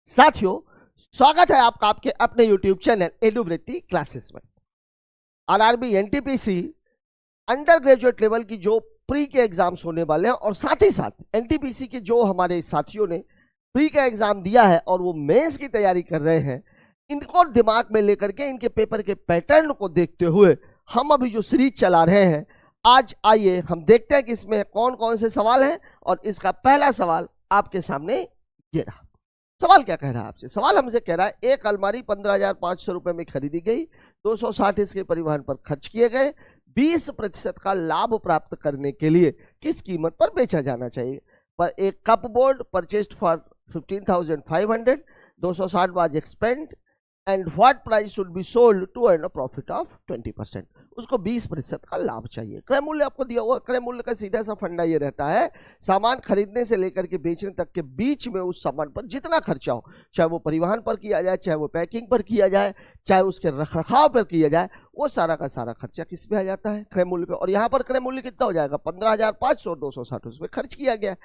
साथियों, स्वागत है आपका आपके अपने YouTube चैनल एडुवृत्ति क्लासेस में। RRB NTPC under graduate level की जो प्री के एग्जाम्स होने वाले हैं और साथ ही साथ एनटीपीसी के जो हमारे साथियों ने प्री का एग्जाम दिया है और वो मेंस की तैयारी कर रहे हैं, इनको दिमाग में लेकर के इनके पेपर के पैटर्न को देखते हुए हम अभी जो सीरीज चला रहे हैं, आज आइए हम देखते हैं कि इसमें कौन कौन से सवाल हैं। और इसका पहला सवाल आपके सामने ये रहा। सवाल क्या कह रहा है आपसे? सवाल हमसे कह रहा है एक अलमारी 15,500 रुपए में खरीदी गई, 260 इसके परिवहन पर खर्च किए गए, 20% का लाभ प्राप्त करने के लिए किस कीमत पर बेचा जाना चाहिए? पर एक cupboard purchased for 15,500, 260 was expend and what price should be sold to earn a profit of 20%। उसको 20% का लाभ चाहिए। क्रय मूल्य आपको दिया हुआ। क्रय मूल्य का सीधा सा फंडा ये रहता है, सामान खरीदने से लेकर के बेचने तक के बीच में उस सामान पर जितना खर्चा हो, चाहे वो परिवहन पर किया जाए, चाहे वो पैकिंग पर किया जाए, चाहे उसके रखरखाव पर किया जाए, वो सारा का सारा खर्चा किस पे आ जाता है? क्रय मूल्य पे। और यहाँ पर क्रय मूल्य कितना हो जाएगा? 15,500 और 260 उसमें खर्च किया गया।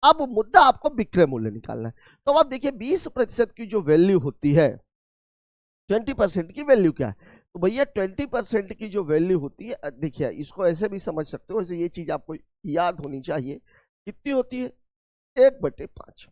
अब मुद्दा आपको विक्रय मूल्य निकालना है। तो अब देखिए 20% की जो वैल्यू होती है, 20% की वैल्यू क्या है? तो भैया 20% की जो वैल्यू होती है, देखिए इसको ऐसे भी समझ सकते हो, ऐसे ये चीज आपको याद होनी चाहिए। कितनी होती है? 1/5।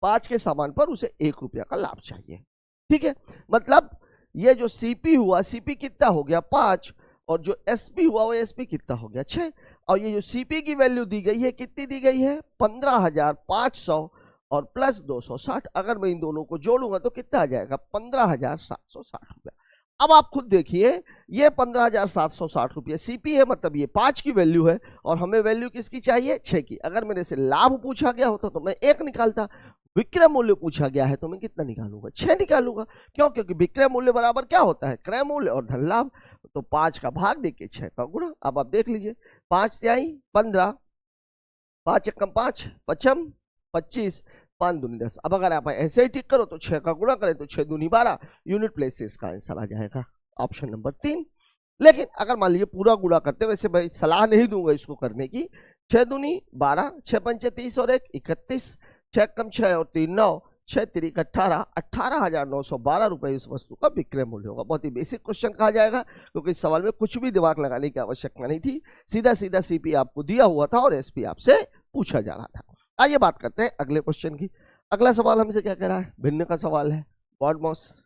5 के सामान पर उसे 1 रुपया का लाभ चाहिए। ठीक है, मतलब ये जो सीपी हुआ, सीपी कितना हो गया? 5, और जो एसपी हुआ वो एसपी कितना हो गया? 6। और ये जो सीपी की वैल्यू दी गई है, कितनी दी गई है? 15,500 और प्लस 260। अगर मैं इन दोनों को जोड़ूंगा तो कितना आ जाएगा? 15,760 रुपया। अब आप खुद देखिए, ये 15,760 रुपये सीपी है, मतलब ये 5 की वैल्यू है, और हमें वैल्यू किसकी चाहिए? 6 की। अगर मेरे से लाभ पूछा गया होता तो मैं 1 निकालता, विक्रय मूल्य पूछा गया है तो मैं कितना निकालूंगा? 6 निकालूंगा। क्यों? क्योंकि विक्रय मूल्य बराबर क्या होता है? क्रय मूल्य और धन लाभ। तो 5 का भाग देके 6 का गुणा। अब आप देख लीजिए, 5 तिहाई 15, 5 एकम 5, 5 25, 5 दूनी 10। अब अगर आप ऐसे ही ठीक करो तो 6 का गुणा करें तो 6 दूनी 12, यूनिट प्लेस से इसका आंसर आ जाएगा ऑप्शन नंबर 3। लेकिन अगर मान लीजिए पूरा गुणा करते, वैसे मैं सलाह नहीं दूंगा इसको करने की, 6 दूनी 12, 6 पंचे 30 और 1 31, 6 कम 6 और 3 9, 6 तिरिक 18, 18,912 रुपए इस वस्तु का विक्रय मूल्य होगा। बहुत ही बेसिक क्वेश्चन कहा जाएगा, क्योंकि इस सवाल में कुछ भी दिमाग लगाने की आवश्यकता नहीं थी, सीधा सीधा सीपी आपको दिया हुआ था और एसपी आपसे पूछा जा रहा था। आइए बात करते हैं अगले क्वेश्चन की। अगला सवाल हमसे क्या कह रहा है? भिन्न का सवाल है। बॉडमॉस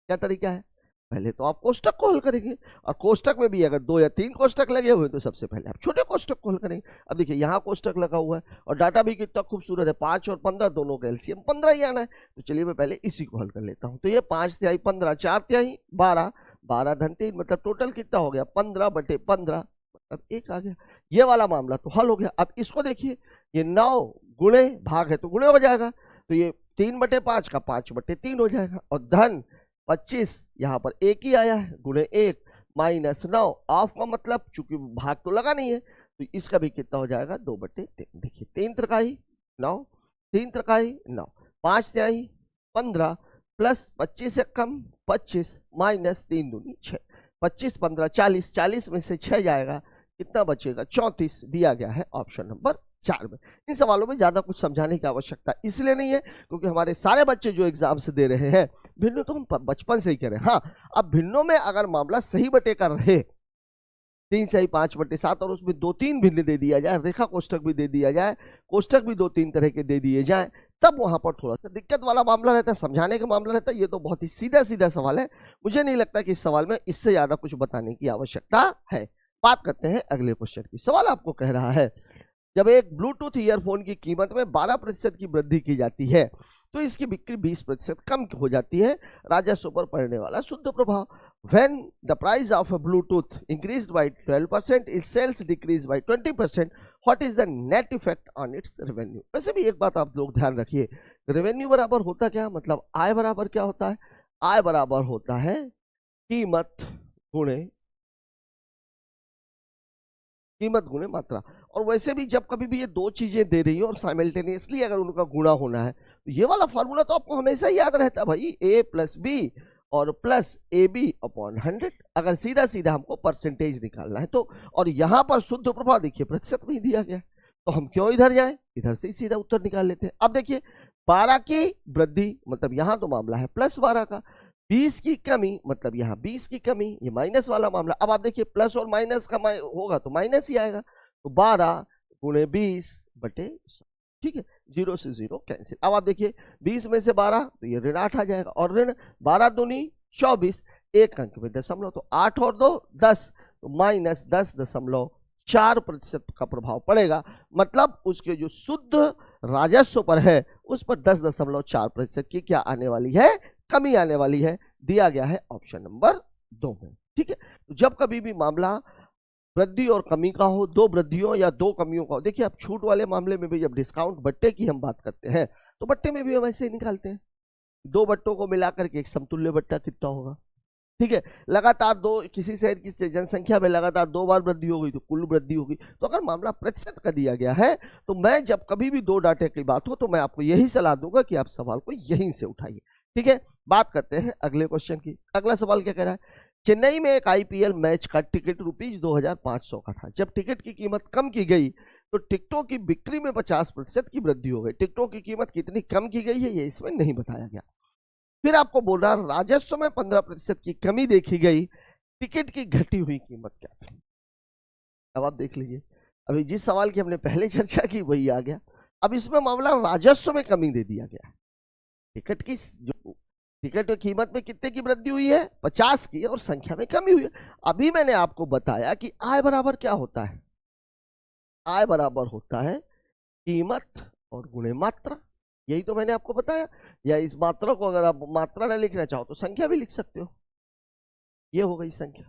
क्या तरीका है? पहले तो आप कोष्टक को हल करेंगे, और कोष्टक में भी अगर 2 या 3 कोष्टक लगे हुए तो सबसे पहले आप छोटे कोष्टक को हल करेंगे। अब देखिए यहाँ कोष्टक लगा हुआ है और डाटा भी कितना खूबसूरत है, 5 और 15 दोनों का एलसीएम 15 ही आना है। तो चलिए मैं पहले इसी को हल कर लेता हूँ। तो ये 5 तिहाई 15, 4 तिहाई 12, 12 धन 3, मतलब टोटल कितना हो गया? 15/15, मतलब 1 आ गया। ये वाला मामला तो हल हो गया। अब इसको देखिए, ये 9 गुणे भाग है तो गुणे हो जाएगा, तो ये 3/5 का 5/3 हो जाएगा। और धन 25 यहाँ पर 1 ही आया है, गुणे 1 माइनस 9, ऑफ का मतलब चूंकि भाग तो लगा नहीं है तो इसका भी कितना हो जाएगा? 2/3। देखिए 3 त्रिकाई 9, 3 त्रिकाई 9, 5 तिहाई 15 प्लस 25 से कम 25 माइनस 3 दूनी 6, 25 15 40, 40 में से 6 जाएगा, कितना बचेगा? 34 दिया गया है ऑप्शन नंबर 4 में। इन सवालों में ज्यादा कुछ समझाने की आवश्यकता इसलिए नहीं है क्योंकि हमारे सारे बच्चे जो एग्जाम से दे रहे हैं भिन्न तो हम बचपन से ही कह रहे हैं। हाँ, अब भिन्नों में अगर मामला सही बटे का रहे, 3 सही 5/7, और उसमें 2-3 भिन्न दे दिया जाए, रेखा कोष्टक भी दे दिया जाए, कोष्टक भी 2-3 तरह के दे दिए जाए, तब वहां पर थोड़ा सा दिक्कत वाला मामला रहता है, समझाने का मामला रहता है। ये तो बहुत ही सीधा सीधा सवाल है, मुझे नहीं लगता कि इस सवाल में इससे ज्यादा कुछ बताने की आवश्यकता है। बात करते हैं अगले क्वेश्चन की। सवाल आपको कह रहा है, जब एक ब्लूटूथ ईयरफोन की कीमत में 12% की वृद्धि की जाती है तो इसकी बिक्री 20% कम हो जाती है। राजस्व पर पड़ने वाला शुद्ध प्रभाव। When the price of a Bluetooth increased by 12%, its sales decreased by 20%, what is the net effect on its revenue? वैसे भी एक बात आप लोग ध्यान रखिए, रेवेन्यू बराबर होता क्या? मतलब आय बराबर क्या होता है? आय बराबर होता है कीमत गुणे मात्रा। और वैसे भी जब कभी भी ये दो चीजें दे रही है और साइमल्टेनियसली अगर उनका गुणा होना है तो ये वाला फॉर्मूला तो आपको हमेशा याद रहता है भाई, a प्लस बी और प्लस AB/100। अगर सीधा सीधा हमको परसेंटेज निकालना है तो, और यहाँ पर शुद्ध प्रभाव देखिए प्रतिशत में ही दिया गया है, तो हम क्यों इधर जाएं, इधर से ही सीधा उत्तर निकाल लेते हैं। अब देखिए 12 की वृद्धि मतलब यहां तो मामला है +12 का, 20 की कमी मतलब यहाँ 20 की कमी, ये माइनस वाला मामला। अब आप देखिए प्लस और माइनस का होगा तो माइनस ही आएगा, तो 12 गुणे 20/100, ठीक है, 0 से 0 कैंसिल। अब आप देखिए 20 में से 12 तो ये ऋण 8 आ जाएगा, और ऋण 12 दूनी 24, एक अंक में दशमलव, तो 8 और 2 10, तो -10.4% का प्रभाव पड़ेगा। मतलब उसके जो शुद्ध राजस्व पर है उस पर 10.4% की क्या आने वाली है, कमी आने वाली है, दिया गया है ऑप्शन नंबर 2 में, ठीक है। तो जब कभी भी मामला वृद्धि और कमी का हो, दो वृद्धियों या दो कमियों का हो, देखिए अब छूट वाले मामले में भी जब डिस्काउंट बट्टे की हम बात करते हैं तो बट्टे में भी हम ऐसे ही निकालते हैं, दो बट्टों को मिलाकर के एक समतुल्य बट्टा कितना होगा, ठीक है। लगातार दो, किसी शहर की जनसंख्या में लगातार 2 बार वृद्धि हो गई तो कुल वृद्धि होगी। तो अगर मामला प्रतिशत का दिया गया है तो मैं जब कभी भी दो डाटे की बात हो तो मैं आपको यही सलाह दूंगा कि आप सवाल को यहीं से उठाइए, ठीक है। बात करते हैं अगले क्वेश्चन की। अगला सवाल क्या कह रहा है, चेन्नई में एक आईपीएल मैच का टिकट ₹2500 का था। जब टिकट की कीमत कम की गई तो टिकटों की बिक्री में 50% की वृद्धि हो गई। टिकटों की कीमत कितनी कम की गई है ये इसमें नहीं बताया गया। फिर आपको बोल रहा राजस्व में 15% की कमी देखी गई, टिकट की घटी हुई कीमत क्या थी। अब आप देख लीजिए, अभी जिस सवाल की हमने पहले चर्चा की वही आ गया। अब इसमें मामला राजस्व में कमी दे दिया गया है, टिकट की जो टिकट की कीमत में कितने की वृद्धि हुई है, 50 की, और संख्या में कमी हुई है। अभी मैंने आपको बताया कि आय बराबर क्या होता है, आय बराबर होता है कीमत और गुणे मात्रा, यही तो मैंने आपको बताया। या इस मात्रा को अगर आप मात्रा न लिखना चाहो तो संख्या भी लिख सकते हो, ये हो गई संख्या।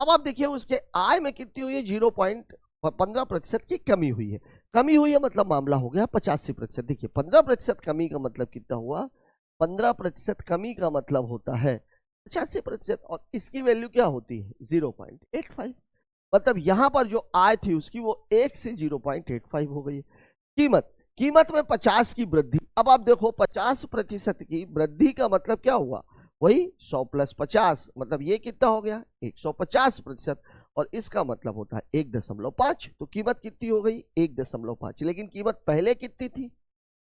अब आप देखिए उसके आय में कितनी हुई है, 0.15% की कमी हुई है। कमी हुई है मतलब मामला हो गया 85%। देखिए 15% कमी का मतलब कितना हुआ, 15% कमी का मतलब होता है 85%, और इसकी वैल्यू क्या होती है 0.85। मतलब यहां पर जो आय थी उसकी वो 1 से 0.85 हो गई। कीमत में 50 की वृद्धि। अब आप देखो 50% की वृद्धि का मतलब क्या हुआ, वही 100 + 50, मतलब ये कितना हो गया 150%, और इसका मतलब होता है 1.5। तो कीमत कितनी हो गई 1.5, लेकिन कीमत पहले कितनी थी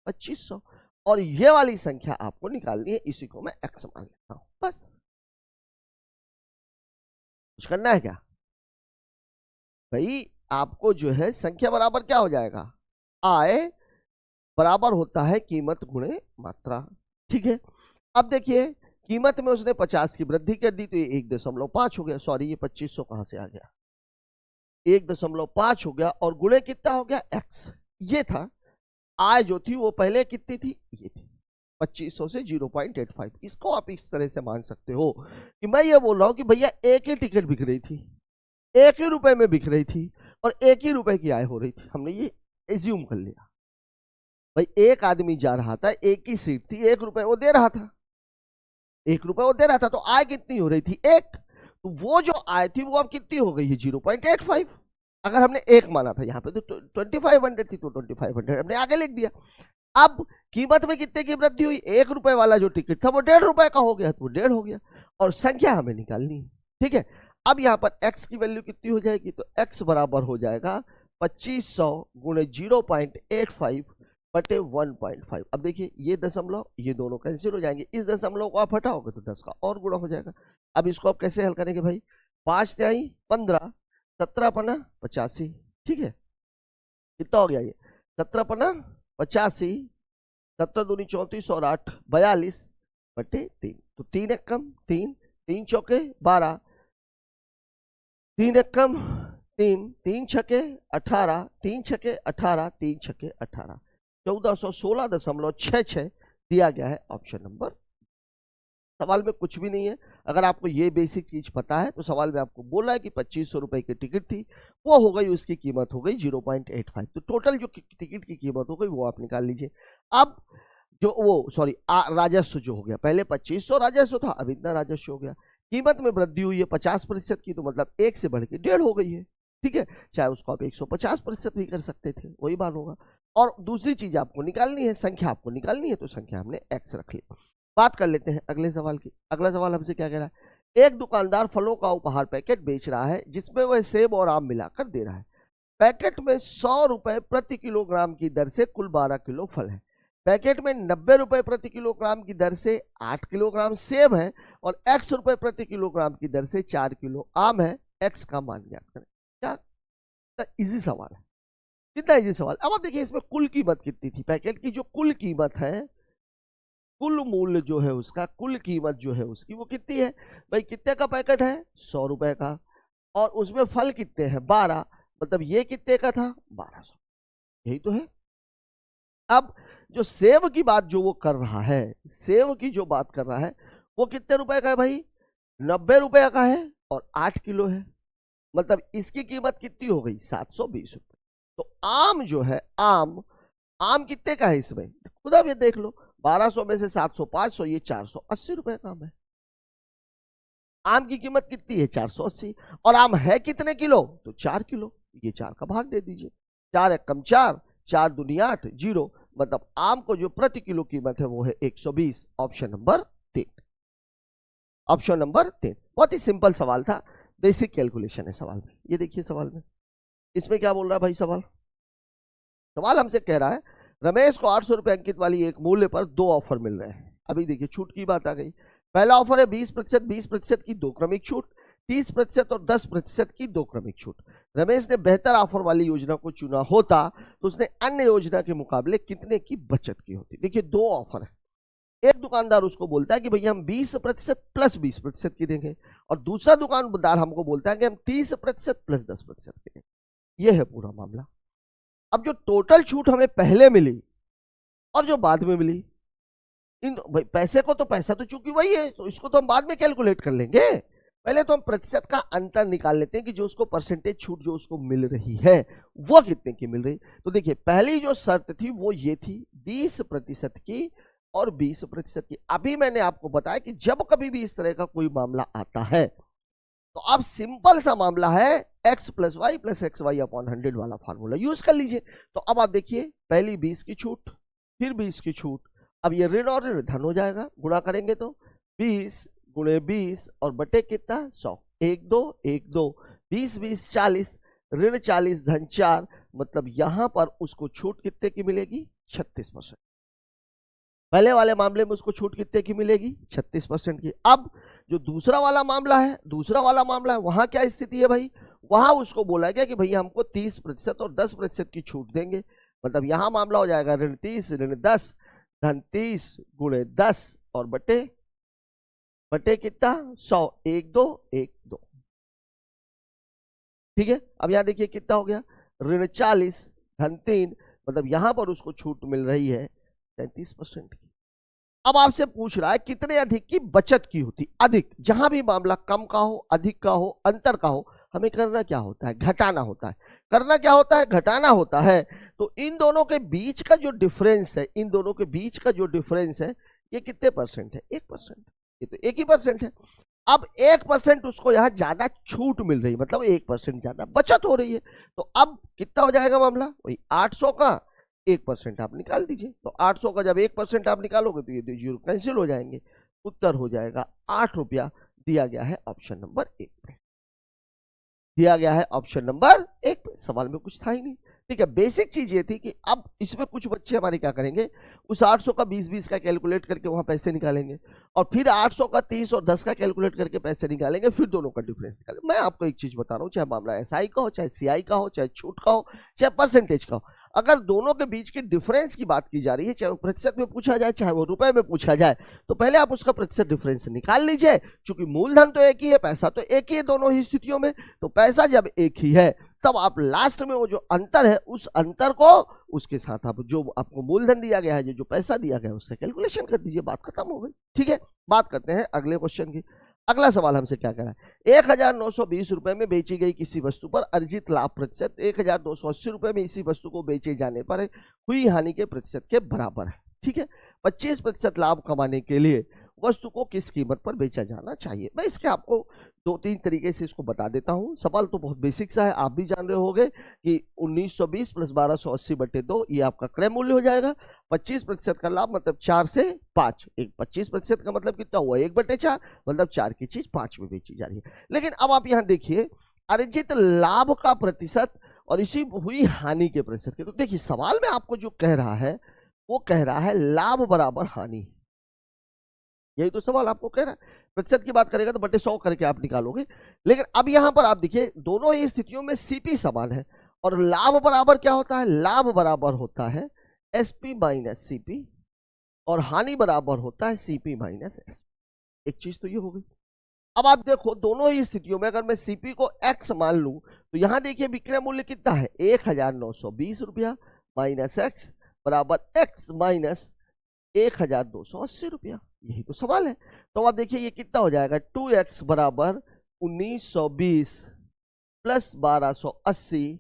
2500, और ये वाली संख्या आपको निकालनी है, इसी को मैं x मान लेता हूं। बस कुछ करना है क्या भाई, आपको जो है संख्या बराबर क्या हो जाएगा, आय बराबर होता है कीमत गुणे मात्रा, ठीक है। अब देखिए कीमत में उसने 50 की वृद्धि कर दी तो ये 1.5 हो गया, सॉरी ये 2500 कहां से आ गया, 1.5 हो गया, और गुणे कितना हो गया x, ये था आय जो थी वो पहले कितनी थी, ये थी 2500 से 0.85। इसको आप इस तरह से मान सकते हो कि मैं ये बोल रहा हूं कि भैया एक ही टिकट बिक रही थी, एक ही रुपए में बिक रही थी, और एक ही रुपए की आय हो रही थी। हमने ये एज्यूम कर लिया भाई, एक आदमी जा रहा था, एक ही सीट थी, 1 रुपए वो दे रहा था, 1 रुपए वो दे रहा था, तो आय कितनी हो रही थी 1, तो वो जो आय थी वो अब कितनी हो गई है 0.85। अगर हमने 1 माना था यहाँ पे तो 2500 थी, तो 2500 हमने आगे लिख दिया। अब कीमत में कितने की वृद्धि हुई, 1 रुपए वाला जो टिकट था वो 1.5 रुपए का हो गया, तो वो 1.5 हो गया, और संख्या हमें निकालनी है, ठीक है। अब यहाँ पर x की वैल्यू कितनी हो जाएगी, तो x बराबर हो जाएगा 2500 गुणे 0.85 बटे 1.5। अब देखिए ये दशमलव ये दोनों कैंसिल हो जाएंगे, इस दशमलव को आप हटाओगे तो 10 का और गुणा हो जाएगा। अब इसको आप कैसे हल करेंगे भाई, 5 तिहाई 15, 17 पना 85, ठीक है, कितना हो गया ये 17 पना 85, 17 दूनी 34 और 8 42 बटे 3, तो 3 एक कम 3, 3 चौके 12, 3 एक कम 3, 3 छके 18, 3 छके 18, 3 छके 18, 1416.66 दिया गया है ऑप्शन नंबर। सवाल में कुछ भी नहीं है, अगर आपको ये बेसिक चीज पता है तो सवाल में आपको बोला है कि 2500 रुपए की टिकट थी, वो हो गई, उसकी कीमत हो गई 0.85, तो टोटल जो टिकट की कीमत हो गई वो आप निकाल लीजिए। अब जो वो सॉरी राजस्व जो हो गया, पहले 2500 राजस्व था, अब इतना राजस्व हो गया, कीमत में वृद्धि हुई है 50% की, तो मतलब 1 से बढ़ के 1.5 हो गई है, ठीक है, चाहे उसको आप 150% भी कर सकते थे, वही बात होगा। और दूसरी चीज आपको निकालनी है, संख्या आपको निकालनी है, तो संख्या हमने x रख ली। बात कर लेते हैं अगले सवाल की। अगला सवाल हमसे क्या कह रहा है, एक दुकानदार फलों का उपहार पैकेट बेच रहा है जिसमें वह सेब और आम मिलाकर दे रहा है। पैकेट में 100 रुपए प्रति किलोग्राम की दर से कुल 12 किलो फल है। पैकेट में 90 रुपए प्रति किलोग्राम की दर से 8 किलोग्राम सेब है और x रुपए प्रति किलोग्राम की दर से 4 किलो आम है, x का मान ज्ञात करें। क्या इजी सवाल है, कितना इजी सवाल। अब आप देखिए इसमें कुल कीमत कितनी थी, पैकेट की जो कुल कीमत है, कुल मूल्य जो है उसका, कुल कीमत जो है उसकी वो कितनी है भाई, कितने का पैकेट है 100 रुपए का, और उसमें फल कितने हैं 12, मतलब ये कितने का था 1200, यही तो है। अब जो सेब की बात जो वो कर रहा है, सेब की जो बात कर रहा है वो कितने रुपए का है भाई, 90 रुपए का है और 8 किलो है, मतलब इसकी कीमत कितनी हो गई 720 रुपए। तो आम जो है, आम कितने का है इसमें, खुद आप ये देख लो, 1200 में से 700 500, ये 480 रुपए का आम है। आम की कीमत कितनी है 480, और आम है कितने किलो, तो 4 किलो, ये 4 का भाग दे दीजिए, 4 एक कम 4, 4 दूनी 8, 0, मतलब आम को जो प्रति किलो कीमत है वो है 120। Option number 3, option number 3। बहुत ही सिंपल सवाल था, बेसिक कैलकुलेशन है सवाल में। ये देखिए सवाल में, इसमें क्या बोल रहा है भाई, सवाल हमसे कह रहा है रमेश को 800 रुपए अंकित वाली एक मूल्य पर 2 ऑफर मिल रहे हैं। अभी देखिए छूट की बात आ गई। पहला ऑफर है 20% की 2 क्रमिक छूट, 30% और 10% की 2 क्रमिक छूट। रमेश ने बेहतर ऑफर वाली योजना को चुना होता तो उसने अन्य योजना के मुकाबले कितने की बचत की होती। देखिए 2 ऑफर है, एक दुकानदार उसको बोलता है कि भैया हम 20% प्लस 20% की देंगे, और दूसरा दुकानदार हमको बोलता है कि हम 30% प्लस 10% की देंगे। यह है पूरा मामला। अब जो टोटल छूट हमें पहले मिली और जो बाद में मिली, इन भाई पैसे को तो पैसा तो चूंकि वही है, तो इसको तो हम बाद में कैलकुलेट कर लेंगे। पहले तो हम प्रतिशत का अंतर निकाल लेते हैं कि जो उसको परसेंटेज छूट जो उसको मिल रही है वो कितने की मिल रही। तो देखिए पहली जो शर्त थी वो ये थी 20% की और 20% की। अभी मैंने आपको बताया कि जब कभी भी इस तरह का कोई मामला आता है तो अब सिंपल सा मामला है x plus Y plus X Y upon 100 वाला फॉर्मूला यूज कर लीजिए। तो अब आप देखिए पहली 20 की छूट, फिर 20 की छूट, अब ये ऋण और ऋण धन हो जाएगा, गुणा करेंगे तो 20 गुणे 20 और बटे कितना 100, 1 2 1 2, 20 20 40, ऋण 40 धन 4, मतलब यहां पर उसको छूट कितने की मिलेगी 36%। पहले वाले मामले में उसको छूट कितने की मिलेगी 36% की। अब जो दूसरा वाला मामला है वहां क्या स्थिति है भाई, वहां उसको बोला गया कि भैया हमको 30% और 10% की छूट देंगे, मतलब यहां मामला हो जाएगा ऋण 30 ऋण 10 धन 30 गुणे 10 और बटे कितना 100, 1 2 1 2। ठीक है, अब यहां देखिए कितना हो गया ऋण 40 धन 3, मतलब यहां पर उसको छूट मिल रही है 33% की। अब आपसे पूछ रहा है कितने अधिक की बचत की होती। अधिक, जहां भी मामला कम का हो, अधिक का हो, अंतर का हो, हमें करना क्या होता है घटाना होता है। करना क्या होता है घटाना होता है। तो इन दोनों के बीच का जो डिफरेंस है, इन दोनों के बीच का जो डिफरेंस है ये कितने परसेंट है 1%, ये तो 1 ही परसेंट है। अब 1% उसको यहां ज्यादा छूट मिल रही है, मतलब 1% ज्यादा बचत हो रही है। तो अब कितना हो जाएगा मामला, वही 800 का 1% आप निकाल दीजिए। तो 800 का जब 1% आप निकालोगे तो ये 0 कैंसिल हो जाएंगे, उत्तर हो जाएगा 8 रुपया। दिया गया है ऑप्शन नंबर 1 पे, दिया गया है ऑप्शन नंबर 1 पे। सवाल में कुछ था ही नहीं। ठीक है, बेसिक चीज ये थी कि अब इसमें कुछ बच्चे हमारे क्या करेंगे, उस 800 का 20-20 का कैलकुलेट करके वहां पैसे निकालेंगे, और फिर 800 का 30 और 10 का कैलकुलेट करके पैसे निकालेंगे, फिर दोनों का डिफरेंस निकालेंगे। मैं आपको एक चीज बता रहा हूं, चाहे मामला एसआई का हो, चाहे सीआई का हो, चाहे छूट का हो, चाहे परसेंटेज का हो, अगर दोनों के बीच के डिफरेंस की बात की जा रही है, चाहे वो प्रतिशत में पूछा जाए चाहे वो रुपए में पूछा जाए, तो पहले आप उसका प्रतिशत डिफरेंस निकाल लीजिए। क्योंकि मूलधन तो एक ही है, पैसा तो एक ही है दोनों ही स्थितियों में, तो पैसा जब एक ही है तब आप लास्ट में वो जो अंतर है उस अंतर को उसके साथ आप जो आपको मूलधन दिया गया है, जो पैसा दिया गया है, उससे कैलकुलेशन कर दीजिए, बात खत्म हो गई। ठीक है, बात करते हैं अगले क्वेश्चन की। अगला सवाल हमसे क्या कह रहा है, 1920 रुपए में बेची गई किसी वस्तु पर अर्जित लाभ प्रतिशत 1280 रुपए में इसी वस्तु को बेचे जाने पर हुई हानि के प्रतिशत के बराबर है। ठीक है, 25% लाभ कमाने के लिए वस्तु को किस कीमत पर बेचा जाना चाहिए। मैं इसके आपको 2-3 तरीके से इसको बता देता हूं। सवाल तो बहुत बेसिक सा है, आप भी जान रहे होंगे कि 1920 प्लस 1280/2 ये आपका क्रय मूल्य हो जाएगा। 25% का लाभ मतलब 4 से 5, एक 25% का मतलब कितना हुआ 1/4, मतलब 4 की चीज 5 में बेची जा रही है। लेकिन अब आप यहां देखिए अर्जित लाभ का प्रतिशत और इसी हुई हानि के प्रतिशत के, तो देखिए सवाल में आपको जो कह रहा है वो कह रहा है लाभ बराबर हानि। यही तो सवाल आपको कह रहा है। प्रतिशत की बात करेगा तो बटे 100 करके आप निकालोगे। लेकिन अब यहां पर आप देखिए दोनों ही स्थितियों में सीपी समान है और लाभ बराबर क्या होता है, लाभ बराबर होता है एसपी माइनस सीपी और हानि बराबर होता है सीपी माइनस एस। एक चीज तो ये हो गई। अब आप देखो दोनों ही स्थितियों में अगर मैं सीपी को एक्स मान लूं तो यहां देखिए विक्रय मूल्य कितना है 1920 रुपया माइनस एक्स बराबर एक्स माइनस 1280 रुपया। यही तो सवाल है। तो आप देखिए ये कितना हो जाएगा 2x बराबर 1920 प्लस 1280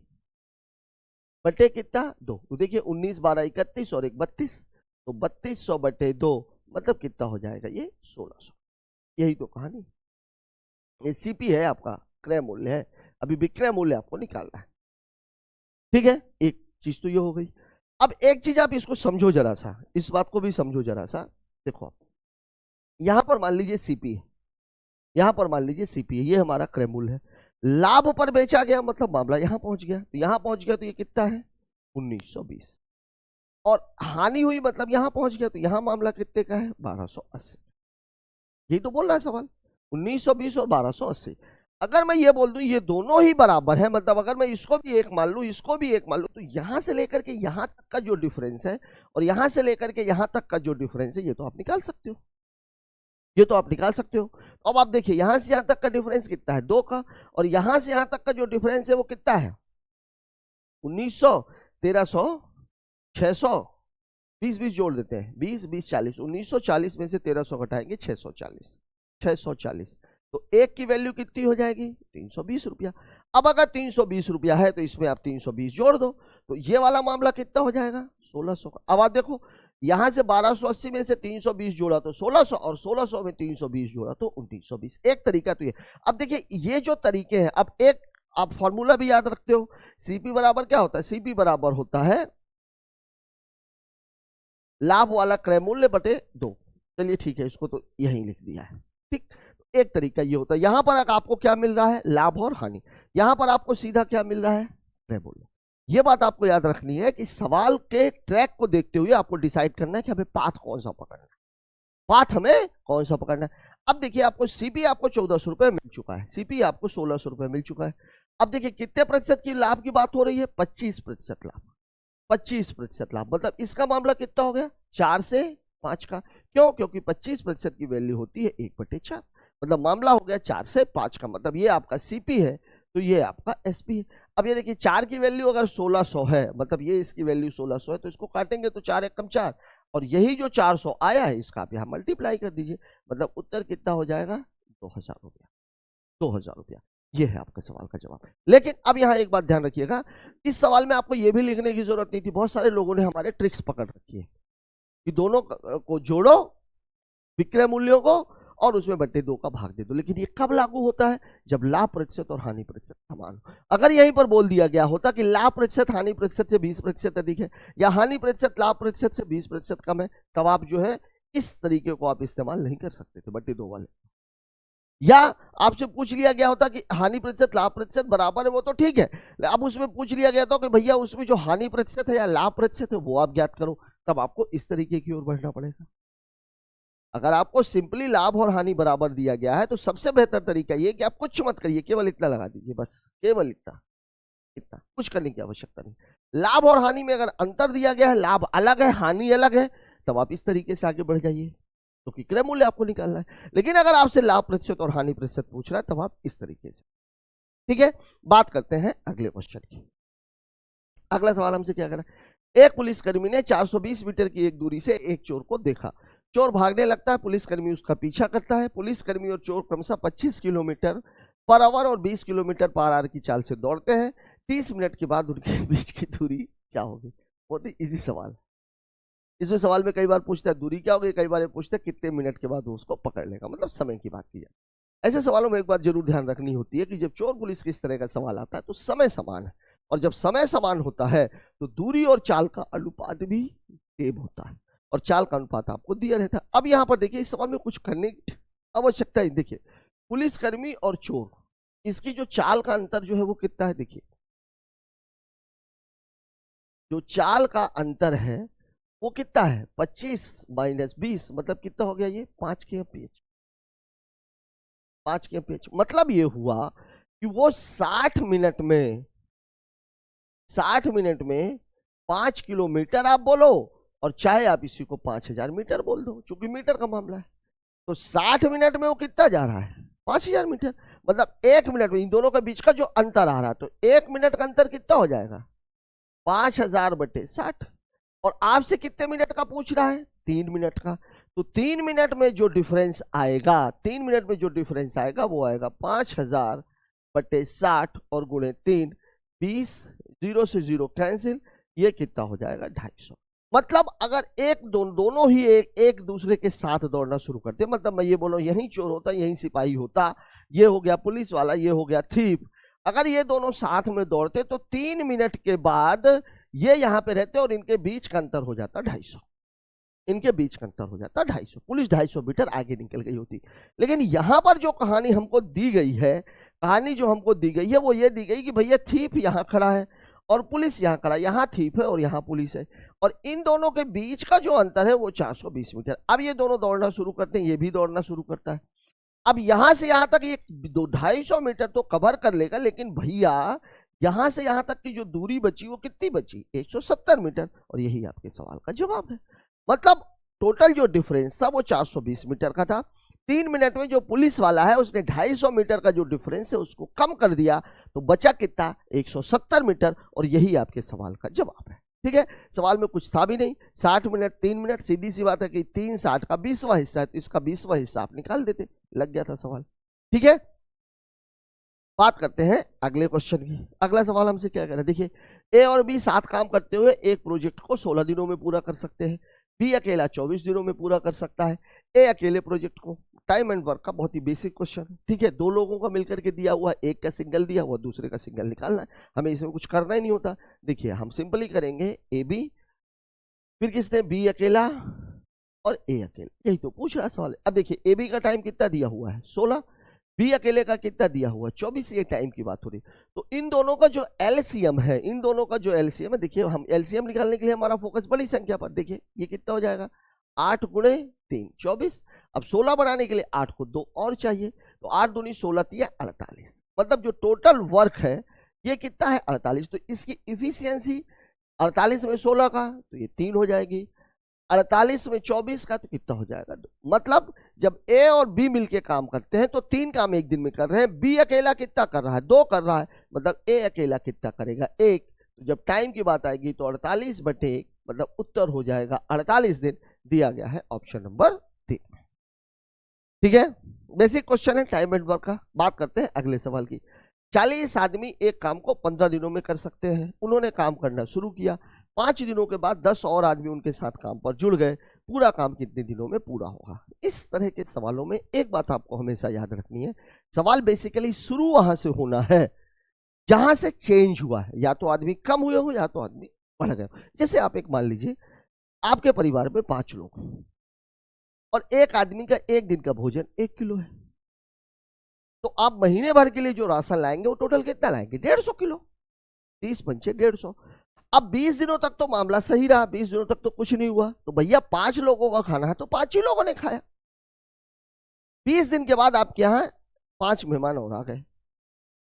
बटे कितना 2। तो देखिए 19 12 31 और 1 32, तो 3200 बटे 2 मतलब कितना हो जाएगा ये 1600। यही तो कहानी। ये सीपी है आपका क्रय मूल्य है, अभी विक्रय मूल्य आपको निकालना है। ठीक है, एक चीज तो ये हो गई। अब एक चीज आप इसको समझो जरा सा, इस बात को भी समझो जरा सा। देखो यहां पर मान लीजिए सीपी है, यहां पर मान लीजिए सीपी है, ये हमारा क्रय मूल्य है। लाभ पर बेचा गया मतलब मामला यहां पहुंच गया, तो यहां पहुंच गया तो ये कितना है 1920 और हानि हुई मतलब यहां पहुंच गया तो यहां मामला कितने का है 1280। यही तो बोल रहा है सवाल 1920 और 1280। अगर मैं ये बोल दूं ये दोनों ही बराबर है, मतलब अगर मैं इसको भी एक मान लूं इसको भी एक मान लूं, तो यहां से लेकर के यहां तक का जो डिफरेंस है और यहां से लेकर के यहां तक का जो डिफरेंस है ये तो आप निकाल सकते हो, ये तो आप निकाल सकते हो। तो अब आप देखिए यहां से यहां तक का डिफरेंस कितना है 2 का, और यहां से यहां तक का जो डिफरेंस है वो कितना है 1900 1300 600 20 20 जोड़ देते हैं 20 20 40, 1940 में से 1300 घटाएंगे 640 640, तो एक की वैल्यू कितनी हो जाएगी 320 रुपया। अब अगर 320 रुपया है तो इसमें आप 320 जोड़ दो, तो ये वाला मामला कितना हो जाएगा 1600 का। अब आप देखो यहां से 1280 में से 320 जोड़ा तो 1600 और 1600 में 320 जोड़ा तो 1920। एक तरीका तो ये। अब देखिए ये जो तरीके हैं, अब एक आप फॉर्मूला भी याद रखते हो, सीपी बराबर क्या होता है, सीपी बराबर होता है लाभ वाला क्रय मूल्य बटे 2। चलिए ठीक है, इसको तो यहीं लिख दिया है। ठीक, एक तरीका ये होता है। यहां पर आपको क्या मिल रहा है लाभ और हानि, यहां पर आपको सीधा क्या मिल रहा है क्रय मूल्य। ये बात आपको याद रखनी है कि सवाल के ट्रैक को देखते हुए आपको डिसाइड करना है कि हमें पाथ कौन सा पकड़ना है, पाथ हमें कौन सा पकड़ना है। अब देखिए आपको सीपी आपको 1400 रुपए मिल चुका है, सीपी आपको 1600 रुपए मिल चुका है। अब देखिए कितने प्रतिशत की लाभ की बात हो रही है 25% लाभ, 25% लाभ, मतलब इसका मामला कितना हो गया 4 से 5 का। क्यों, क्योंकि 25% की वैल्यू होती है 1/4, मतलब मामला हो गया 4 से 5 का, मतलब ये आपका सीपी है तो ये आपका एसपी है। अब ये देखिए 4 की वैल्यू अगर 1600 है, मतलब ये इसकी वैल्यू 1600 है, तो इसको काटेंगे तो 4 एकम 4, और यही जो 400 आया है इसका आप यहाँ मल्टीप्लाई कर दीजिए, मतलब उत्तर कितना हो जाएगा 2000 रुपया, 2000 रुपया। ये है आपका सवाल का जवाब। लेकिन अब यहाँ एक बात ध्यान रखिएगा, इस सवाल में आपको ये भी लिखने की जरूरत नहीं थी, बहुत सारे लोगों ने हमारे ट्रिक्स पकड़ रखी है कि दोनों को जोड़ो विक्रय मूल्यों को और उसमें बटे 2 का भाग दे दो। लेकिन ये कब लागू होता है जब लाभ प्रतिशत और हानि प्रतिशत समान हो। अगर यहीं पर बोल दिया गया होता कि लाभ प्रतिशत हानि प्रतिशत से 20% अधिक है या हानि प्रतिशत लाभ प्रतिशत से 20% कम है, तब आप जो है इस तरीके को आप इस्तेमाल नहीं कर सकते थे बटे 2 वाले। या आपसे पूछ लिया गया होता कि हानि प्रतिशत लाभ प्रतिशत बराबर है, वो तो ठीक है, अब उसमें पूछ लिया गया था कि भैया उसमें जो हानि प्रतिशत है या लाभ प्रतिशत है वो आप ज्ञात करो, तब आपको इस तरीके की ओर बढ़ना पड़ेगा। अगर आपको सिंपली लाभ और हानि बराबर दिया गया है तो सबसे बेहतर तरीका ये कि आप कुछ मत करिए, केवल इतना लगा दीजिए, बस केवल इतना, इतना कुछ करने की आवश्यकता नहीं। लाभ और हानि में अगर अंतर दिया गया है, लाभ अलग है हानि अलग है, तब आप इस तरीके से आगे बढ़ जाइए, क्योंकि क्रय मूल्य आपको निकालना है। लेकिन अगर आपसे लाभ प्रतिशत और हानि प्रतिशत पूछ रहा है तब आप इस तरीके से। ठीक है, बात करते हैं अगले क्वेश्चन की। अगला सवाल हमसे क्या करा, एक पुलिसकर्मी ने 420 मीटर की एक दूरी से एक चोर को देखा, चोर भागने लगता है, पुलिसकर्मी उसका पीछा करता है, पुलिसकर्मी और चोर क्रमशः 25 किलोमीटर पर आवर और 20 किलोमीटर पर आवर की चाल से दौड़ते हैं। 30 मिनट के बाद उनके बीच की दूरी क्या होगी। बहुत ही इजी सवाल, इसमें सवाल में कई बार पूछता है दूरी क्या होगी, कई बार पूछता है कितने मिनट के बाद वो उसको पकड़ लेगा, मतलब समय की बात की जाए। ऐसे सवालों में एक बात जरूर ध्यान रखनी होती है कि जब चोर पुलिस की इस तरह का सवाल आता है तो समय समान है, और जब समय समान होता है तो दूरी और चाल का अनुपात भी सेम होता है, और चाल का अनुपात आपको दिया रहता है। अब यहां पर देखिए इस सवाल में कुछ करने की आवश्यकता है। देखिए पुलिसकर्मी और चोर, इसकी जो चाल का अंतर जो है वो कितना है, देखिए जो चाल का अंतर है वो कितना है 25 माइनस 20, मतलब कितना हो गया ये 5 kmph। 5 kmph मतलब ये हुआ कि वो 60 मिनट में 5 किलोमीटर आप बोलो, और चाहे आप इसी को 5000 मीटर बोल दो, क्योंकि मीटर का मामला है। तो 60 मिनट में वो कितना जा रहा है 5000 मीटर, मतलब 1 मिनट में इन दोनों के बीच का जो अंतर आ रहा है, तो 1 मिनट का अंतर कितना हो जाएगा 5000/60। और आपसे कितने मिनट का पूछ रहा है 3 मिनट का। तो 3 मिनट में जो डिफरेंस आएगा, 3 मिनट में जो डिफरेंस आएगा वो आएगा 5000/60 और गुणे 3, 20, 0 से 0 कैंसिल, ये कितना हो जाएगा 250। मतलब अगर दोनों ही एक दूसरे के साथ दौड़ना शुरू करते, मतलब मैं ये बोलूं यही चोर होता यही सिपाही होता, ये हो गया पुलिस वाला, ये हो गया थीप, अगर ये दोनों साथ में दौड़ते तो 3 मिनट के बाद ये यहां पे रहते और इनके बीच का अंतर हो जाता 250, इनके बीच का अंतर हो जाता 250, पुलिस 250 मीटर आगे निकल गई होती। लेकिन यहां पर जो कहानी हमको दी गई है, वो ये दी गई कि भैया थीप यहां खड़ा है और पुलिस यहां खड़ा, यहां थीप है और यहां पुलिस है, और इन दोनों के बीच का जो अंतर है वो 420 मीटर। अब ये दोनों दौड़ना शुरू करते हैं, ये भी दौड़ना शुरू करता है। अब यहां से यहां तक ये 250 मीटर तो कवर कर लेगा, लेकिन भैया यहां से यहां तक की जो दूरी बची वो कितनी बची 170 मीटर, और यही आपके सवाल का जवाब है। मतलब टोटल जो डिफरेंस था वो 420 मीटर का था। 3 मिनट में जो पुलिस वाला है उसने 250 मीटर का जो डिफरेंस है उसको कम कर दिया, तो बचा कितना 170 मीटर, और यही आपके सवाल का जवाब है। ठीक है, सवाल में कुछ था भी नहीं, 60 मिनट 3 मिनट, सीधी सी बात है कि 3 60 का 20वां हिस्सा है, तो इसका 20वां हिस्सा आप निकाल देते, लग गया था सवाल। ठीक है, बात करते हैं अगले क्वेश्चन की। अगला सवाल हमसे क्या कह रहा है, देखिए ए और बी साथ काम करते हुए एक प्रोजेक्ट को 16 दिनों में पूरा कर सकते हैं, बी अकेला 24 दिनों में पूरा कर सकता है। ए अकेले प्रोजेक्ट को, टाइम एंड वर्क का बहुत ही बेसिक क्वेश्चन है। ठीक है, दो लोगों का मिलकर के दिया हुआ, एक का सिंगल दिया हुआ, दूसरे का सिंगल निकालना है, हमें इसमें कुछ करना ही नहीं होता। देखिए हम सिंपली करेंगे ए बी, फिर किसने बी अकेला और ए अकेला, यही तो पूछ रहा सवाल है। अब देखिए ए बी का टाइम कितना दिया हुआ है 16, बी अकेले का कितना दिया हुआ 24, ये टाइम की बात हो रही। तो इन दोनों का जो एलसीएम है, देखिए हम एलसीएम निकालने के लिए हमारा फोकस बड़ी संख्या पर, देखिए ये कितना हो जाएगा 8 गुणे 3 24। अब 16 बनाने के लिए 8 को 2 और चाहिए, तो 8 दूनी 16 3 48, मतलब जो टोटल वर्क है ये कितना है 48। तो इसकी इफिशियंसी 48 में 16 का तो ये 3 हो जाएगी, 48 में 24 का तो कितना हो जाएगा 2। मतलब जब ए और बी मिलके काम करते हैं तो 3 काम एक दिन में कर रहे हैं, बी अकेला कितना कर रहा है 2 कर रहा है, मतलब ए अकेला कितना करेगा 1। तो जब टाइम की बात आएगी तो 48/1, मतलब उत्तर हो जाएगा 48 दिन, दिया गया है ऑप्शन नंबर 3। ठीक है, बेसिक क्वेश्चन है टाइम एंड वर्क का। बात करते हैं अगले सवाल की। 40 आदमी एक काम को 15 दिनों में कर सकते हैं, उन्होंने काम करना शुरू किया, 5 दिनों के बाद 10 और आदमी उनके साथ काम पर जुड़ गए, पूरा काम कितने दिनों में पूरा होगा। इस तरह के सवालों में एक बात आपको हमेशा याद रखनी है, सवाल बेसिकली शुरू वहां से होना है जहां से चेंज हुआ है, या तो आदमी कम हुए हो या तो आदमी बढ़ गए। जैसे आप एक मान लीजिए आपके परिवार में 5 लोग और एक आदमी का एक दिन का भोजन 1 किलो है, तो आप महीने भर के लिए जो राशन लाएंगे वो टोटल कितना लाएंगे 150 किलो, 30 पंचे 150। अब 20 दिनों तक तो मामला सही रहा, 20 दिनों तक तो कुछ नहीं हुआ, तो भैया 5 लोगों का खाना है तो 5 ही लोगों ने खाया। 20 दिन के बाद आपके यहाँ 5 मेहमान और आ गए।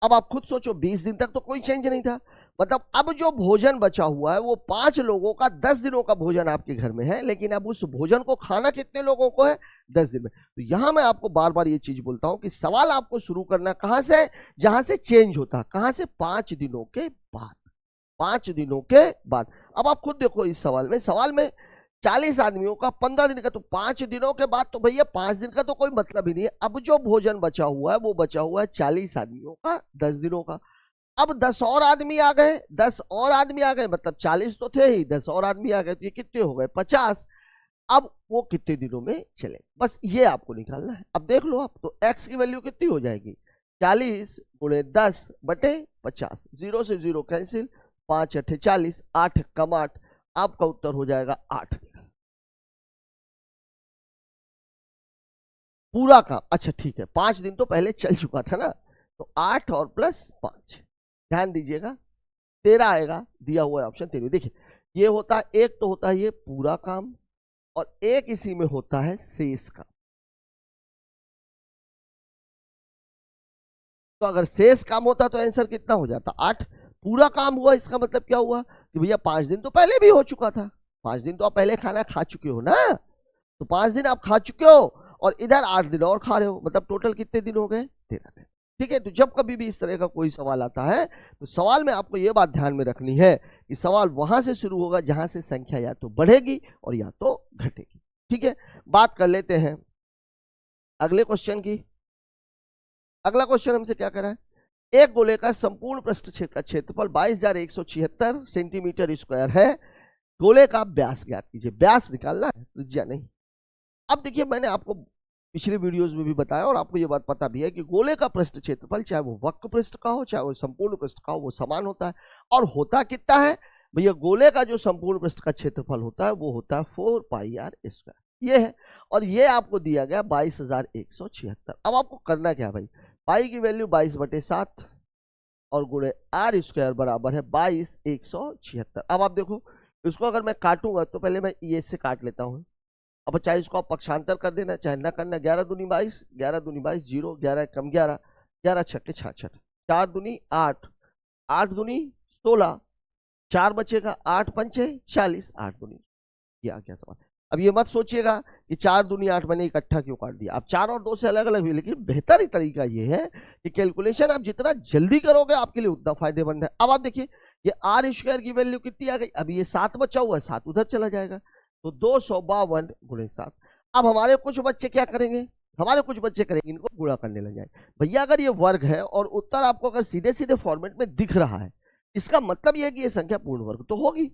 अब आप खुद सोचो 20 दिन तक तो कोई चेंज नहीं था, मतलब अब जो भोजन बचा हुआ है वो 5 लोगों का 10 दिनों का भोजन आपके घर में है, लेकिन अब उस भोजन को खाना कितने लोगों को है 10 दिन में। तो यहां मैं आपको बार बार ये चीज बोलता हूं कि सवाल आपको शुरू करना कहां से, जहां से चेंज होता, कहां से 5 दिनों के बाद, 5 दिनों के बाद। अब आप खुद देखो इस सवाल में 40 आदमियों का 15 दिन का, तो 5 दिनों के बाद, तो भैया 5 दिन का तो कोई मतलब ही नहीं है। अब जो भोजन बचा हुआ है वो बचा हुआ है 40 आदमियों का 10 दिनों का। अब 10 और आदमी आ गए, 10 और आदमी आ गए, मतलब 40 तो थे ही, 10 और आदमी आ गए, तो ये कितने हो गए 50। अब वो कितने दिनों में चले, बस ये आपको निकालना है। अब देख लो आप, तो x की वैल्यू कितनी हो जाएगी 40 गुणे 10/50, 0 से 0 कैंसिल, 5 8 40, 8 कम 8, आपका उत्तर हो जाएगा 8 दिन पूरा काम। अच्छा ठीक है, 5 दिन तो पहले चल चुका था ना, तो 8 और प्लस 5, ध्यान दीजिएगा 13 आएगा, दिया हुआ है ऑप्शन 13। देखिए ये होता है, एक तो होता है ये पूरा काम और एक इसी में होता है शेष काम। तो अगर शेष काम होता तो आंसर कितना हो जाता? 8। पूरा काम हुआ, इसका मतलब क्या हुआ कि भैया 5 दिन तो पहले भी हो चुका था। 5 दिन तो आप पहले खाना खा चुके हो ना, तो 5 दिन आप खा चुके हो और इधर 8 दिन और खा रहे हो, मतलब टोटल कितने दिन हो गए? 13 दिन। ठीक है, तो जब कभी भी इस तरह का कोई सवाल आता है तो सवाल में आपको ये बात ध्यान में रखनी है कि सवाल वहां से शुरू होगा जहां से संख्या या तो बढ़ेगी और या तो घटेगी। ठीक है, बात कर लेते हैं अगले क्वेश्चन की। अगला क्वेश्चन हमसे क्या करा है? एक गोले का संपूर्ण पृष्ठ क्षेत्र का क्षेत्रफल 22,176 सेंटीमीटर स्क्वायर है। गोले का व्यास ज्ञात कीजिए। व्यास निकालना है, त्रिज्या नहीं। अब देखिए, मैंने आपको पिछले वीडियोस में भी बताया और आपको ये बात पता भी है कि गोले का पृष्ठ क्षेत्रफल चाहे वो वक्र पृष्ठ का हो चाहे वो संपूर्ण पृष्ठ का हो, वो समान होता है। और होता कितना है भैया? गोले का जो संपूर्ण पृष्ठ का क्षेत्रफल होता है वो होता है 4πr²। ये है, और ये आपको दिया गया 22,176। अब आपको करना क्या है भाई? पाई की वैल्यू 22/7 और गुणे r² बराबर है 22,176। अब आप देखो, इसको अगर मैं काटूंगा तो पहले मैं ये से काट लेता हूँ। अब चाहे इसको आप पक्षांतर कर देना चाहे ना करना। 11 दूनी 22, 11 दूनी 22 0, 11 कम 11, 11 छक्के 66, 4 दूनी 8, 8 दूनी 16, 4 बचेगा, 8 पंचे 40, 8 दूनी। ये आ गया सवाल। अब ये मत सोचिएगा कि 4 दूनी 8 मैंने इकट्ठा क्यों काट दिया। अब 4 और 2 से अलग अलग हुई, लेकिन बेहतर तरीका ये है कि कैलकुलेशन आप जितना जल्दी करोगे आपके लिए उतना फायदेमंद है। अब आप देखिए, ये r² की वैल्यू कितनी आ गई? अभी ये 7 बचा हुआ है, 7 उधर चला जाएगा, तो 252 गुणे 7। अब हमारे कुछ बच्चे क्या करेंगे? हमारे कुछ बच्चे करेंगे इनको गुणा करने लग जाएंगे। भैया अगर ये वर्ग है और उत्तर आपको अगर सीधे सीधे फॉर्मेट में दिख रहा है, इसका मतलब ये है कि ये संख्या पूर्ण वर्ग तो होगी।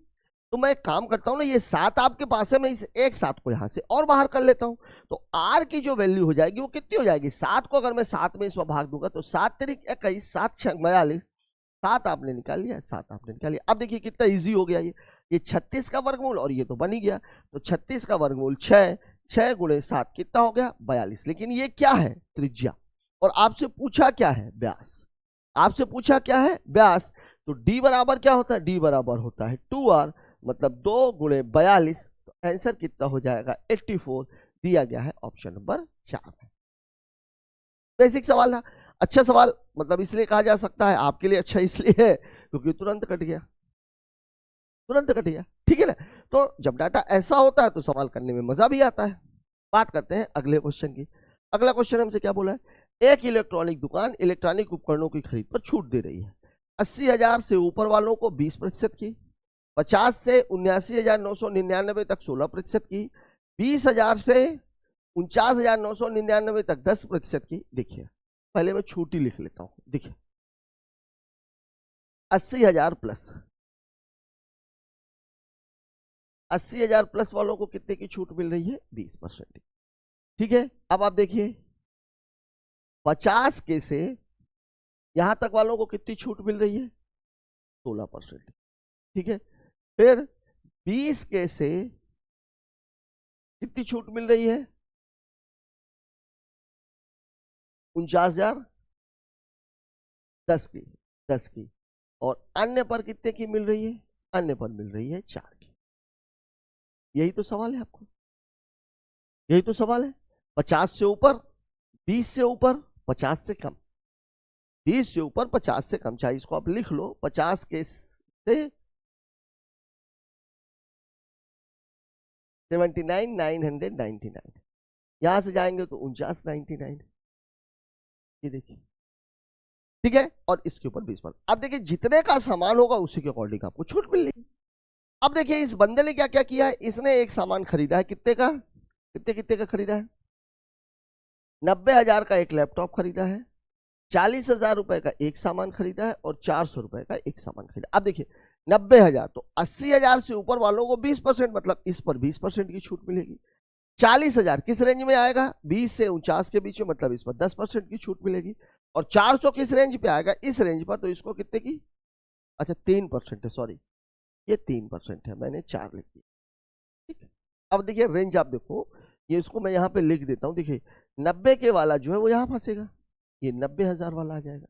तो मैं एक काम करता हूं ना, ये 7 आपके पास है, मैं इस एक 7 को यहां से और बाहर कर लेता हूं। तो r की जो वैल्यू हो जाएगी वो कितनी हो जाएगी? 7 को अगर मैं 7 में इसमें भाग दूंगा तो 7 × 21, 7 × 42, 7 आपने निकाल लिया, 7 आपने निकाल लिया। अब देखिए कितना इजी हो गया ये 36 का वर्गमूल और ये तो बन ही गया। तो 36 का वर्गमूल 6, 6 गुणे 7 कितना हो गया? 42। लेकिन ये क्या है? त्रिज्या। और आपसे पूछा क्या है? व्यास। आपसे पूछा क्या है? व्यास। तो d बराबर क्या होता है? d बराबर होता है 2r, मतलब 2 गुणे 42। तो आंसर कितना हो जाएगा? 84 दिया गया है ऑप्शन नंबर 4 में। बेसिक सवाल था, अच्छा सवाल, मतलब इसलिए कहा जा सकता है आपके लिए अच्छा इसलिए है क्योंकि तुरंत कट गया, तुरंत कट गया। ठीक है ना? तो जब डाटा ऐसा होता है तो सवाल करने में मजा भी आता है। बात करते हैं अगले क्वेश्चन की। अगला क्वेश्चन हमसे क्या बोला है? एक इलेक्ट्रॉनिक दुकान इलेक्ट्रॉनिक उपकरणों की खरीद पर छूट दे रही है। 80,000 से ऊपर वालों को 20% की, 50 से 79,999 तक 16% की, 20,000 से 49,999 तक 10% की। देखिए पहले मैं छूट ही लिख लेता हूं। देखिए 80,000 प्लस, 80,000 प्लस वालों को कितने की छूट मिल रही है? 20%। ठीक है, अब आप देखिए 50 के से यहां तक वालों को कितनी छूट मिल रही है? 16%। ठीक है, फिर 20 के से कितनी छूट मिल रही है? 49,000, 10 की, 10 की। और अन्य पर कितने की मिल रही है? अन्य पर मिल रही है 4 की। यही तो सवाल है आपको, यही तो सवाल है। 50 से ऊपर, 20 से ऊपर, 50 से कम, 20 से ऊपर 50 से कम, चाहे इसको आप लिख लो 50 के से 79,999, यहां से जाएंगे तो 49,99। ये देखिए, ठीक है, और इसके ऊपर 20%। अब देखिए जितने का सामान होगा उसी के अकॉर्डिंग आपको छूट मिल रही है। अब देखिए इस बंदे ने क्या क्या किया है? इसने एक सामान खरीदा है, कितने का? कितने कितने का खरीदा है? 90,000 का एक लैपटॉप खरीदा है, 40,000 रुपए का एक सामान खरीदा है और 400 रुपए का एक सामान खरीदा। अब देखिए 90,000, तो 80,000 से ऊपर वालों को 20%, मतलब इस पर 20% की छूट मिलेगी। 40,000 किस रेंज में आएगा? 20 से 49 के बीच में, मतलब इस पर 10% की छूट मिलेगी। और 400 किस रेंज पे आएगा? इस रेंज पर, तो इसको कितने की? अच्छा 3% है, सॉरी ये 3% है, मैंने 4 लिख दिया। ठीक है, अब देखिए रेंज आप देखो, ये इसको मैं यहाँ पे लिख देता हूँ। देखिए 90 के वाला जो है वो यहाँ फंसेगा, ये 90,000 वाला आ जाएगा।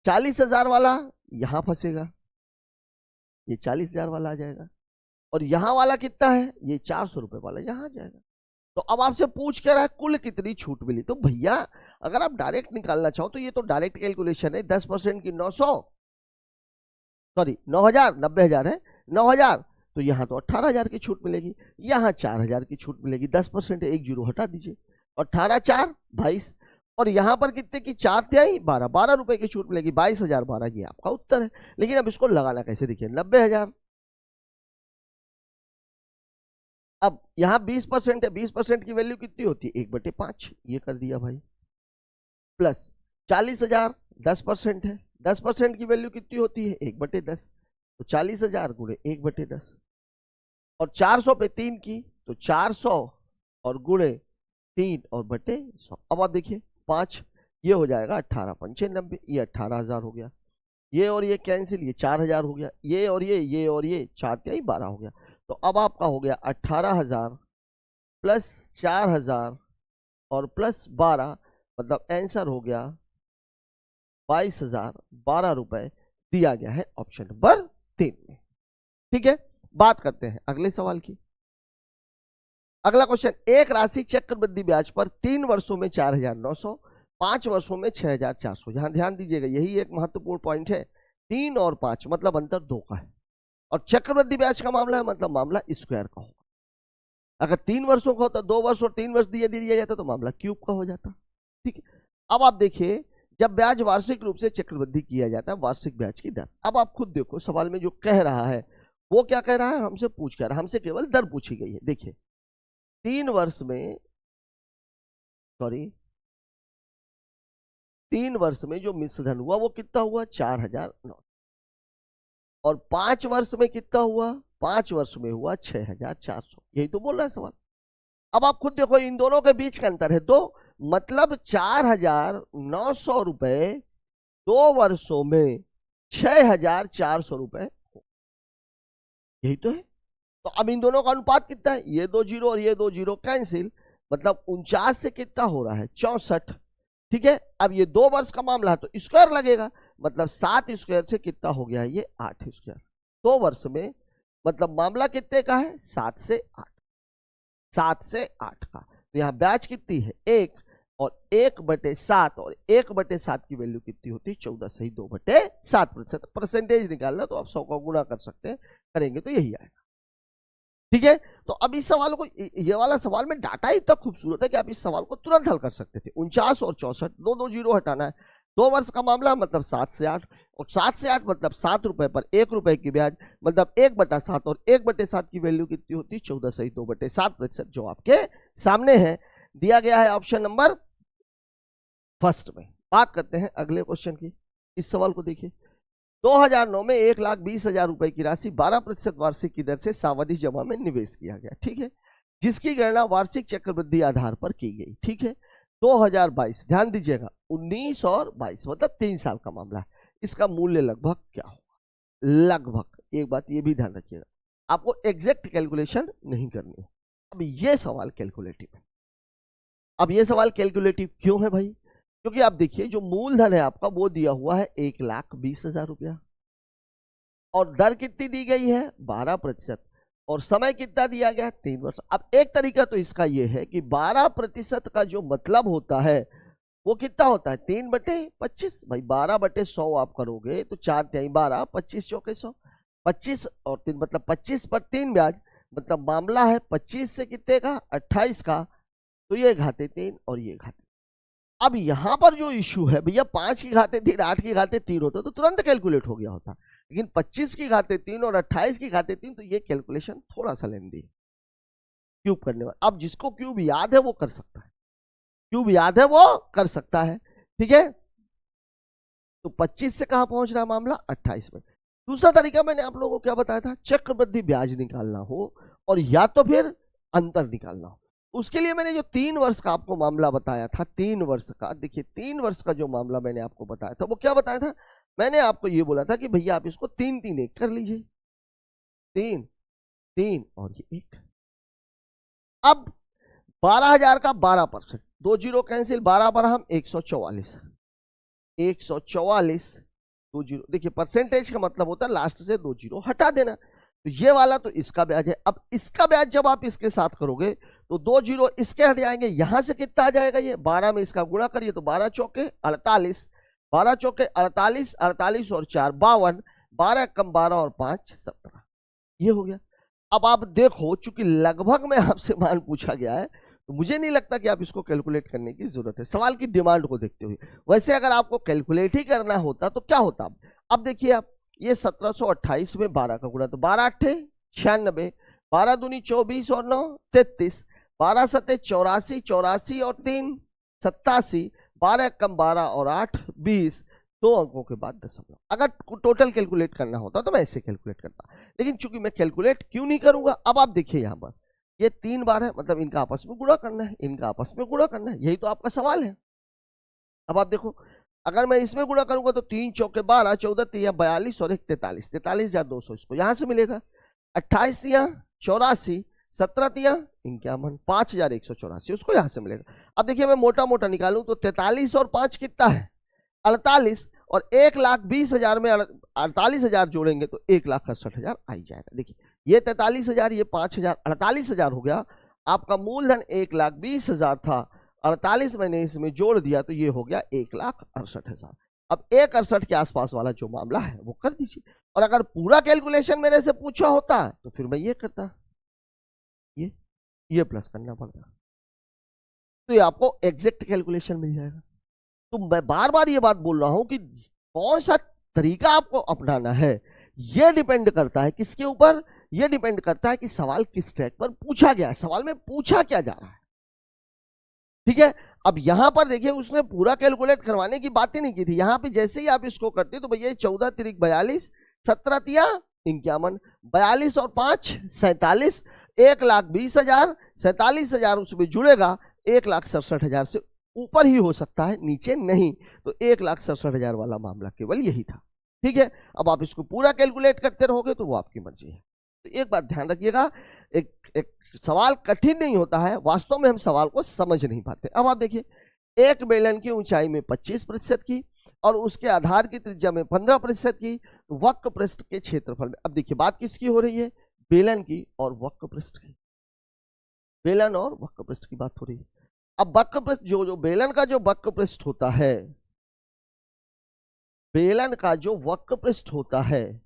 40,000 वाला यहाँ फंसेगा, ये 40,000 वाला आ जाएगा। और यहाँ वाला कितना है, ये 400 रुपए वाला यहाँ जाएगा। तो अब आपसे पूछ क्या रहा है कुल कितनी छूट मिली। तो भैया अगर आप डायरेक्ट निकालना चाहो तो ये तो डायरेक्ट कैलकुलेशन है। 10% की 900, सॉरी 9000, 90,000 है 9000, तो यहाँ तो 18,000 की छूट मिलेगी, यहाँ 4,000 की छूट मिलेगी। 10% एक जीरो हटा दीजिए, 18 4 22, और यहाँ पर कितने की 4 तिहाई 12, 12 रुपए की छूट मिलेगी, 22,012। ये आपका उत्तर है। लेकिन अब इसको लगाना कैसे, देखिए 90,000, अब यहाँ 20% है, 20% की वैल्यू कितनी होती है 1/5, ये कर दिया भाई, प्लस 40,000 10% है, 10% की वैल्यू कितनी होती है 1/10, तो 40,000 गुणे 1/10, और 400 पे 3 की, तो 400 और गुणे 3 और बटे 100। अब आप देखिए 5, ये हो जाएगा 18 पंचे 90, ये 18,000 हो गया, ये और ये कैंसिल, ये 4,000 हो गया, ये और ये 4 तिहाई 12 हो गया। तो अब आपका हो गया 18,000 प्लस 4,000 और प्लस 12, मतलब आंसर हो गया 22,012 रुपए दिया गया है ऑप्शन नंबर 3 में। ठीक है, बात करते हैं अगले सवाल की। अगला क्वेश्चन, एक राशि चक्रवृद्धि ब्याज पर 3 वर्षों में 4,900, 5 वर्षों में 6,400। यहां ध्यान दीजिएगा, यही एक महत्वपूर्ण पॉइंट है। 3 और 5 मतलब अंतर 2 का है, और चक्रवृद्धि ब्याज का मामला है मतलब मामला स्क्वायर का होगा। अगर 3 वर्षों का होता, 2 वर्ष और 3 वर्ष दिया जाता तो मामला क्यूब का हो जाता। ठीक है, अब आप देखिए जब ब्याज वार्षिक रूप से चक्रवृद्धि किया जाता है, वार्षिक ब्याज की दर। अब आप खुद देखो सवाल में जो कह रहा है वो क्या कह रहा है, हमसे पूछ कह रहा है, हमसे केवल दर पूछी गई है। देखिए 3 वर्ष में, सॉरी 3 वर्ष में जो मिश्रधन हुआ वो कितना हुआ 4,900, और 5 वर्ष में कितना हुआ, 5 वर्ष में हुआ 6,400। यही तो बोल रहा है सवाल। अब आप खुद देखो इन दोनों के बीच का अंतर है 2, मतलब 4,900 रुपए 2 वर्षों में 6,400 रुपए, यही तो है। तो अब इन दोनों का अनुपात कितना है, ये 2 जीरो और ये 2 जीरो कैंसिल, मतलब 49 से कितना हो रहा है 64। ठीक है, अब ये 2 वर्ष का मामला है तो स्क्वायर लगेगा, मतलब 7 स्क्वायर से कितना हो गया ये 8 स्क्वायर। 2 वर्ष में मतलब मामला कितने का है 7 से 8, 7 से 8 का। तो यहाँ ब्याज कितनी है 1, और 1/7, और 1/7 की वैल्यू कितनी होती है 14 सही 2/7%। परसेंटेज निकालना तो आप 100 का गुणा कर सकते हैं, करेंगे तो यही आएगा। ठीक है, तो अब इस सवाल को, ये वाला सवाल में डाटा इतना खूबसूरत है कि आप इस सवाल को तुरंत हल कर सकते थे। 49 और 64, 2 जीरो हटाना है। 2 वर्ष का मामला मतलब 7 से 8, और 7 से 8 मतलब 7 रुपए पर 1 रुपए की ब्याज, मतलब 1/7, और 1/7 की वैल्यू कितनी होती है 14 सही 2/7%, जो आपके सामने है, दिया गया है ऑप्शन नंबर फर्स्ट में। बात करते हैं अगले क्वेश्चन की। इस सवाल को देखिए, 2009 में 1,20,000 रुपए की राशि 12% वार्षिक की दर से सावधि जमा में निवेश किया गया। ठीक है, जिसकी गणना वार्षिक चक्रवृद्धि आधार पर की गई। ठीक है, 2022, ध्यान दीजिएगा 19 और 22 मतलब 3 साल का मामला है। इसका मूल्य लगभग क्या होगा, लगभग, एक बात ये भी ध्यान रखिएगा, आपको एग्जैक्ट कैलकुलेशन नहीं करनी है। अब ये सवाल कैलकुलेटिव है। अब ये सवाल कैलकुलेटिव क्यों है भाई, क्योंकि आप देखिए जो मूलधन है आपका वो दिया हुआ है 1,20,000 रुपया, और दर कितनी दी गई है 12%, और समय कितना दिया गया 3 वर्ष। अब एक तरीका तो इसका ये है कि 12% का जो मतलब होता है वो कितना होता है 3/25। भाई 12/100 आप करोगे तो 4 तिहाई 12, 25 चौके 100, 25 और 3 मतलब 25 पर 3 ब्याज, मतलब मामला है 25 से कितने का 28 का, तो ये घाते 3 और ये घाते। अब यहां पर जो इश्यू है भैया 5 की घाते 3, 8 की घाते 3 होता तो तुरंत कैलकुलेट हो गया होता, लेकिन 25 की घाते 3 और 28 की घाते 3, तो ये कैलकुलेशन थोड़ा सा लेंदी है क्यूब करने वाला। अब जिसको क्यूब याद है वो कर सकता है, क्यूब याद है वो कर सकता है। ठीक है, तो 25 से कहां पहुंच रहा है मामला 28 में। दूसरा तरीका मैंने आप लोगों को क्या बताया था, चक्रवृद्धि ब्याज निकालना हो और या तो फिर अंतर निकालना हो। उसके लिए मैंने जो 3 वर्ष का आपको मामला बताया था, 3 वर्ष का, देखिए 3 वर्ष का जो मामला मैंने आपको बताया था वो क्या बताया था, मैंने आपको ये बोला था कि भैया आप इसको 3 3 1 कर लीजिए, 3 3 और ये 1। अब 12,000 का 12%, 2 जीरो कैंसिल, 12 पर हम 144, 144 2 जीरो। देखिए परसेंटेज का मतलब होता है लास्ट से 2 जीरो हटा देना, तो ये वाला तो इसका ब्याज है। अब इसका ब्याज जब आप इसके साथ करोगे तो 2 जीरो इसके हट जाएंगे, यहां से कितना आ जाएगा, ये 12 में इसका गुणा करिए तो 12 चौके 48, 12 चौके 48, 48 और 4 52, 12 कम 12 और 5 17, ये हो गया। अब आप देखो, चूंकि लगभग में आपसे मान पूछा गया है तो मुझे नहीं लगता कि आप इसको कैलकुलेट करने की जरूरत है, सवाल की डिमांड को देखते हुए। वैसे अगर आपको कैलकुलेट ही करना होता तो क्या होता। अब देखिए आप, ये 1728 में 12 का गुणा, तो 12 अट्ठे 96, 12 दूनी 24 और 9 33, 12 सत्ते 84, 84 और 3 87, 12 कम 12 और 8 20, 2 अंकों के बाद दशमलव। अगर टोटल कैलकुलेट करना होता तो मैं ऐसे कैलकुलेट करता, लेकिन चूंकि मैं कैलकुलेट क्यों नहीं करूंगा। अब आप देखिए यहां पर ये 3 बार है, मतलब इनका आपस में गुणा करना है, इनका आपस में गुणा करना है, यही तो आपका सवाल है। अब आप देखो, अगर मैं इसमें गुणा करूंगा तो 3 चौके 12, 14 तिया 42 और 1 43, 43,200 इसको यहां से मिलेगा। 28 तिया 84, 17 तिया 51, 5,184 उसको यहां से मिलेगा। अब देखिए मैं मोटा मोटा निकालूं तो 43 और 5 कितना है 48, और 1,20,000 में 48,000 जोड़ेंगे तो 1,68,000 आ ही जाएगा। देखिए ये 43,000, ये 5,000, 48,000 हो गया। आपका मूलधन 1,20,000 था, 48 मैंने इसमें जोड़ दिया तो ये हो गया 1,68,000। अब 1,68 के आसपास वाला जो मामला है वो कर दीजिए। और अगर पूरा कैलकुलेशन मेरे से पूछा होता तो फिर मैं ये करता, ये प्लस करना पड़ता, तो ये आपको एग्जैक्ट कैलकुलेशन मिल जाएगा। तो मैं बार बार ये बात बोल रहा हूं कि कौन सा तरीका आपको अपनाना है ये डिपेंड करता है किसके ऊपर, ये डिपेंड करता है कि सवाल किस ट्रैक पर पूछा गया है, सवाल में पूछा क्या जा रहा है। ठीक है, अब यहां पर देखिए उसने पूरा कैलकुलेट करवाने की बात ही नहीं की थी। यहां पे जैसे ही आप इसको करते तो भैया 14 तिरिक 42, 17 तिया 51, 42 और 5 47, 1,20,000, 47,000 उसमें जुड़ेगा, 1,67,000 से ऊपर ही हो सकता है, नीचे नहीं। तो 1,67,000 वाला मामला केवल यही था। ठीक है, अब आप इसको पूरा कैलकुलेट करते रहोगे तो वो आपकी मर्जी है। तो एक बात ध्यान रखिएगा, एक सवाल कठिन नहीं होता है, वास्तव में हम सवाल को समझ नहीं पाते। अब आप देखिए, एक बेलन की ऊंचाई में 25% की और उसके आधार की त्रिज्या में 15% की, वक्र पृष्ठ के क्षेत्रफल में। अब देखिए बात किसकी हो रही है, बेलन की और वक्र पृष्ठ की, बेलन और वक्र पृष्ठ की बात हो रही है। अब वक्र पृष्ठ जो बेलन का जो वक्र पृष्ठ होता है, बेलन का जो वक्र पृष्ठ होता है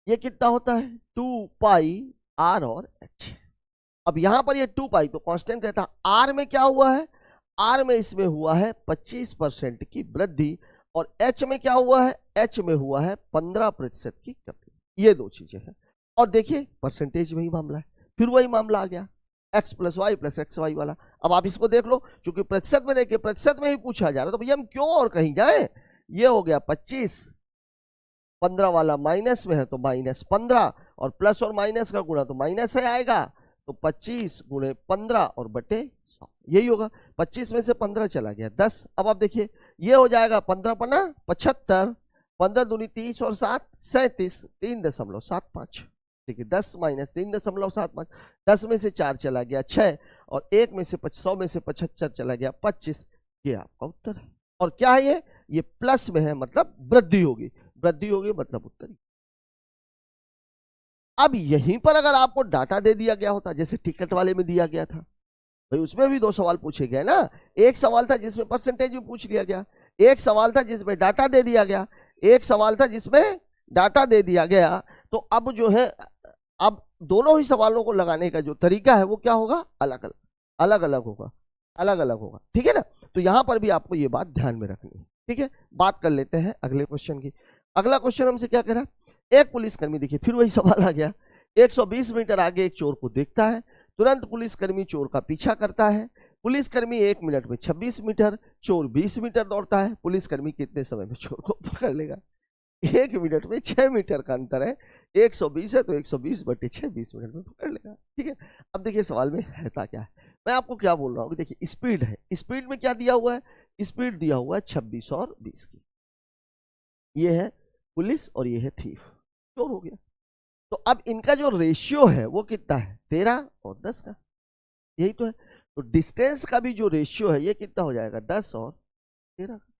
ये कितना होता है 2 पाई आर और एच। अब यहां पर ये 2 पाई तो कांस्टेंट रहता है, आर में क्या हुआ है, आर में इसमें हुआ है 25% की वृद्धि, और एच में क्या हुआ है, एच में हुआ है 15% की कमी। ये दो चीजें हैं। और देखिए परसेंटेज में ही मामला है, फिर वही मामला आ गया x plus Y plus X Y वाला। अब आप इसको देख लो, क्योंकि प्रतिशत में देखिए प्रतिशत में ही पूछा जा रहा है, तो भैया हम क्यों और कहीं जाए। ये हो गया 25, 15 वाला माइनस में है तो -15, और प्लस और माइनस का गुणा तो माइनस है आएगा, तो 25 गुणे 15 और बटे 100 यही होगा। 25 में से 15 चला गया 10। अब आप देखिए ये हो जाएगा 15 पन्ना 75, 15 दूनी 30 और 7 37, 3.75। देखिए 10 माइनस 3.75, 10 में से 4 चला गया 6, और 1 में से 100 में से 75 चला गया 25। ये आपका उत्तर है। और क्या है ये प्लस में है, मतलब वृद्धि होगी, वृद्धि होगी मतलब उत्तर। अब यहीं पर अगर आपको डाटा दे दिया गया होता, जैसे टिकट वाले में दिया गया था, भाई उसमें भी 2 सवाल पूछे गए ना। एक सवाल था जिसमें परसेंटेज में पूछ लिया गया, एक सवाल था जिसमें डाटा दे दिया गया, एक सवाल था जिसमें डाटा दे दिया गया। तो अब जो है, अब दोनों ही सवालों को लगाने का जो तरीका है वो क्या होगा, अलग अलग अलग अलग होगा, अलग अलग होगा। ठीक है ना, तो यहां पर भी आपको ये बात ध्यान में रखनी है। ठीक है, बात कर लेते हैं अगले क्वेश्चन की। अगला क्वेश्चन हमसे क्या कह रहा है, एक पुलिसकर्मी, देखिए फिर वही सवाल आ गया, 120 मीटर आगे एक चोर को देखता है, तुरंत पुलिसकर्मी चोर का पीछा करता है। पुलिसकर्मी 1 मिनट में 26 मीटर, चोर 20 मीटर दौड़ता है, पुलिसकर्मी कितने समय में चोर को पकड़ लेगा। 1 मिनट में 6 मीटर का अंतर है, 120 है तो 120 बटे 6 20 मिनट में पकड़ लेगा। ठीक है, अब देखिए सवाल में रहता क्या है, मैं आपको क्या बोल रहा हूँ कि देखिए स्पीड है, स्पीड में क्या दिया हुआ है, स्पीड दिया हुआ है 26 और 20 की। ये है पुलिस और ये है थीफ, चोर हो गया। तो अब इनका जो रेशियो है वो कितना है, 13 और 10 का, यही तो है। तो डिस्टेंस का भी जो रेशियो है ये कितना हो जाएगा, 10 और 13 का,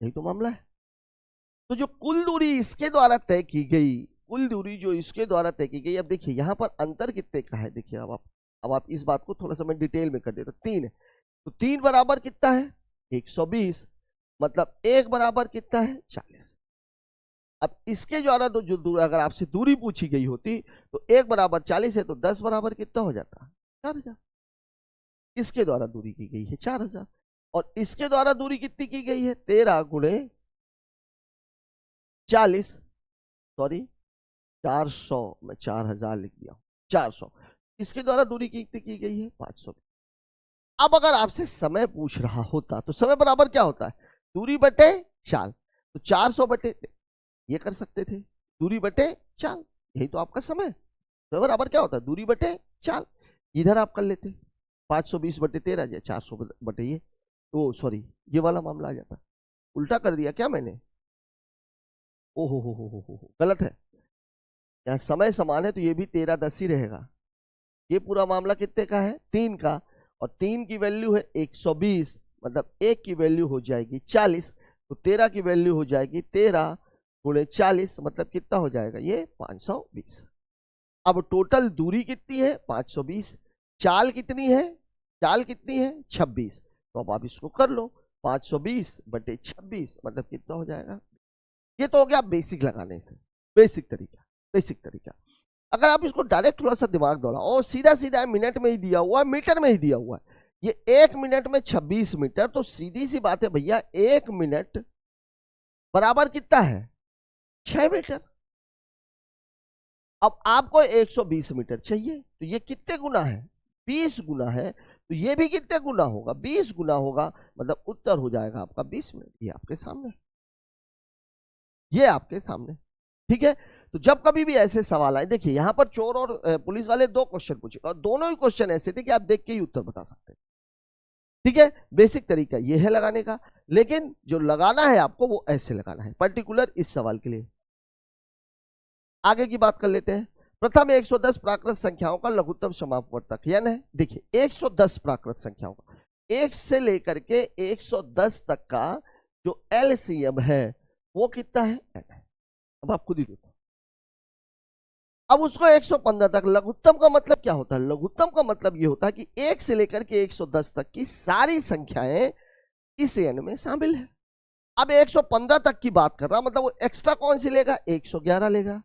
यही तो मामला है। तो जो कुल दूरी इसके द्वारा तय की गई, कुल दूरी जो इसके द्वारा तय की गई, अब देखिए यहाँ पर अंतर कितने का है, देखिए अब आप इस बात को थोड़ा सा मैं डिटेल में कर देता हूँ। 3 है, तो 3 बराबर कितना है 120, मतलब 1 बराबर कितना है 40। अब इसके द्वारा तो जो दूर अगर आपसे दूरी पूछी गई होती तो 1 बराबर 40 है, तो 10 बराबर कितना हो जाता 4000। इसके द्वारा दूरी की गई है 4000, और इसके द्वारा दूरी कितनी की गई है 13 गुणे 40, सॉरी 400, मैं 4000 लिख दिया 400। इसके द्वारा दूरी कितनी की गई है 500। अब अगर आपसे समय पूछ रहा होता तो समय बराबर क्या होता है दूरी बटे चाल, तो 400 बटे, ये कर सकते थे दूरी बटे चाल, यही तो आपका समय। समय बराबर क्या होता है दूरी बटे चाल, इधर आप कर लेते 520 बटे 13 या 400 बटे ये, तो सॉरी ये वाला मामला आ जाता, उल्टा कर दिया क्या मैंने, ओहो हो गलत है। यहाँ समय समान है तो ये भी 13 10 ही रहेगा। ये पूरा मामला कितने का है 3 का, और 3 की वैल्यू है 120, मतलब 1 की वैल्यू हो जाएगी 40, तो 13 की वैल्यू हो जाएगी 13 गुणे 40, मतलब कितना हो जाएगा ये 520। अब टोटल दूरी कितनी है 520, चाल कितनी है 26, तो अब आप इसको कर लो 520 बटे 26, मतलब कितना हो जाएगा। ये तो हो गया बेसिक लगाने थे, बेसिक तरीका। अगर आप इसको डायरेक्ट थोड़ा सा दिमाग दौड़ाओ और सीधा सीधा मिनट में ही दिया हुआ है, मीटर में ही दिया हुआ है, ये 1 मिनट में 26 मीटर, तो सीधी सी बात है भैया 1 मिनट बराबर कितना है 6 मीटर। अब आपको 120 मीटर चाहिए, तो ये कितने गुना है 20 गुना है, तो ये भी कितने गुना होगा 20 गुना होगा, मतलब उत्तर हो जाएगा आपका 20 मिनट। ये आपके सामने, ये आपके सामने, ठीक है। तो जब कभी भी ऐसे सवाल आए, देखिए यहां पर चोर और पुलिस वाले 2 क्वेश्चन पूछे, और दोनों ही क्वेश्चन ऐसे थे कि आप देख के ही उत्तर बता सकते हैं, ठीक है। बेसिक तरीका ये है लगाने का, लेकिन जो लगाना है आपको वो ऐसे लगाना है, पर्टिकुलर इस सवाल के लिए। आगे की बात कर लेते हैं। प्रथम 110 प्राकृत संख्याओं का लघुत्तम समापवर्तक यानी देखिए 110 प्राकृत संख्याओं का 1 से लेकर के 110 तक का जो एलसीएम है वो कितना है n है। अब आप खुद ही देखो, अब उसको 115 तक, लघुत्तम का मतलब क्या होता है, लघुत्तम का मतलब ये होता है कि 1 से लेकर के 110 तक की सारी संख्याएं इस n में शामिल है। अब 115 तक की बात कर रहा, मतलब वो एक्स्ट्रा कौन सी लेगा 111 लेगा,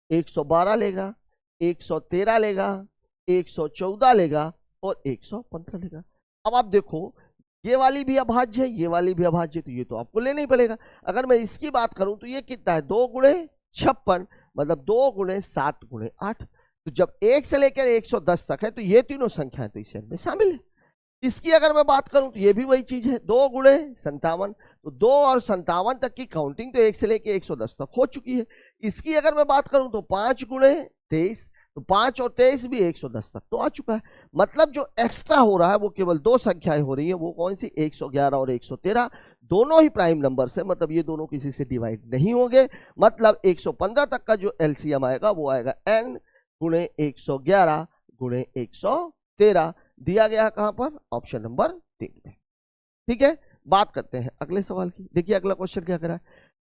112 लेगा, 113 लेगा, 114 लेगा और 115 लेगा। अब आप देखो ये वाली भी अभाज्य है, ये वाली भी अभाज्य है, तो ये तो आपको लेना ही पड़ेगा। अगर मैं इसकी बात करूं तो ये कितना है 2 गुणे 56, मतलब 2 गुणे 7 गुणे 8। तो जब 1 से लेकर 110 तक है तो ये तीनों संख्याएं तो इस में शामिल है। इसकी अगर मैं बात करूं तो ये भी वही चीज है 2 गुणे 57, तो 2 और 57 तक की काउंटिंग तो 1 से लेकर 110 तक हो चुकी है। इसकी अगर मैं बात करूं तो 5 गुणे 23, तो 5 और 23 भी 110 तक तो आ चुका है। मतलब जो एक्स्ट्रा हो रहा है वो केवल 2 संख्याएं हो रही है, वो कौन सी 111 और 113, दोनों ही प्राइम नंबर से, मतलब ये दोनों किसी से डिवाइड नहीं होंगे। मतलब 115 तक का जो एलसीएम आएगा वो आएगा n गुणे 111 गुणे 113, दिया गया कहां पर ऑप्शन नंबर 3 में, ठीक है। बात करते हैं अगले सवाल की। देखिए अगला क्वेश्चन क्या करा है,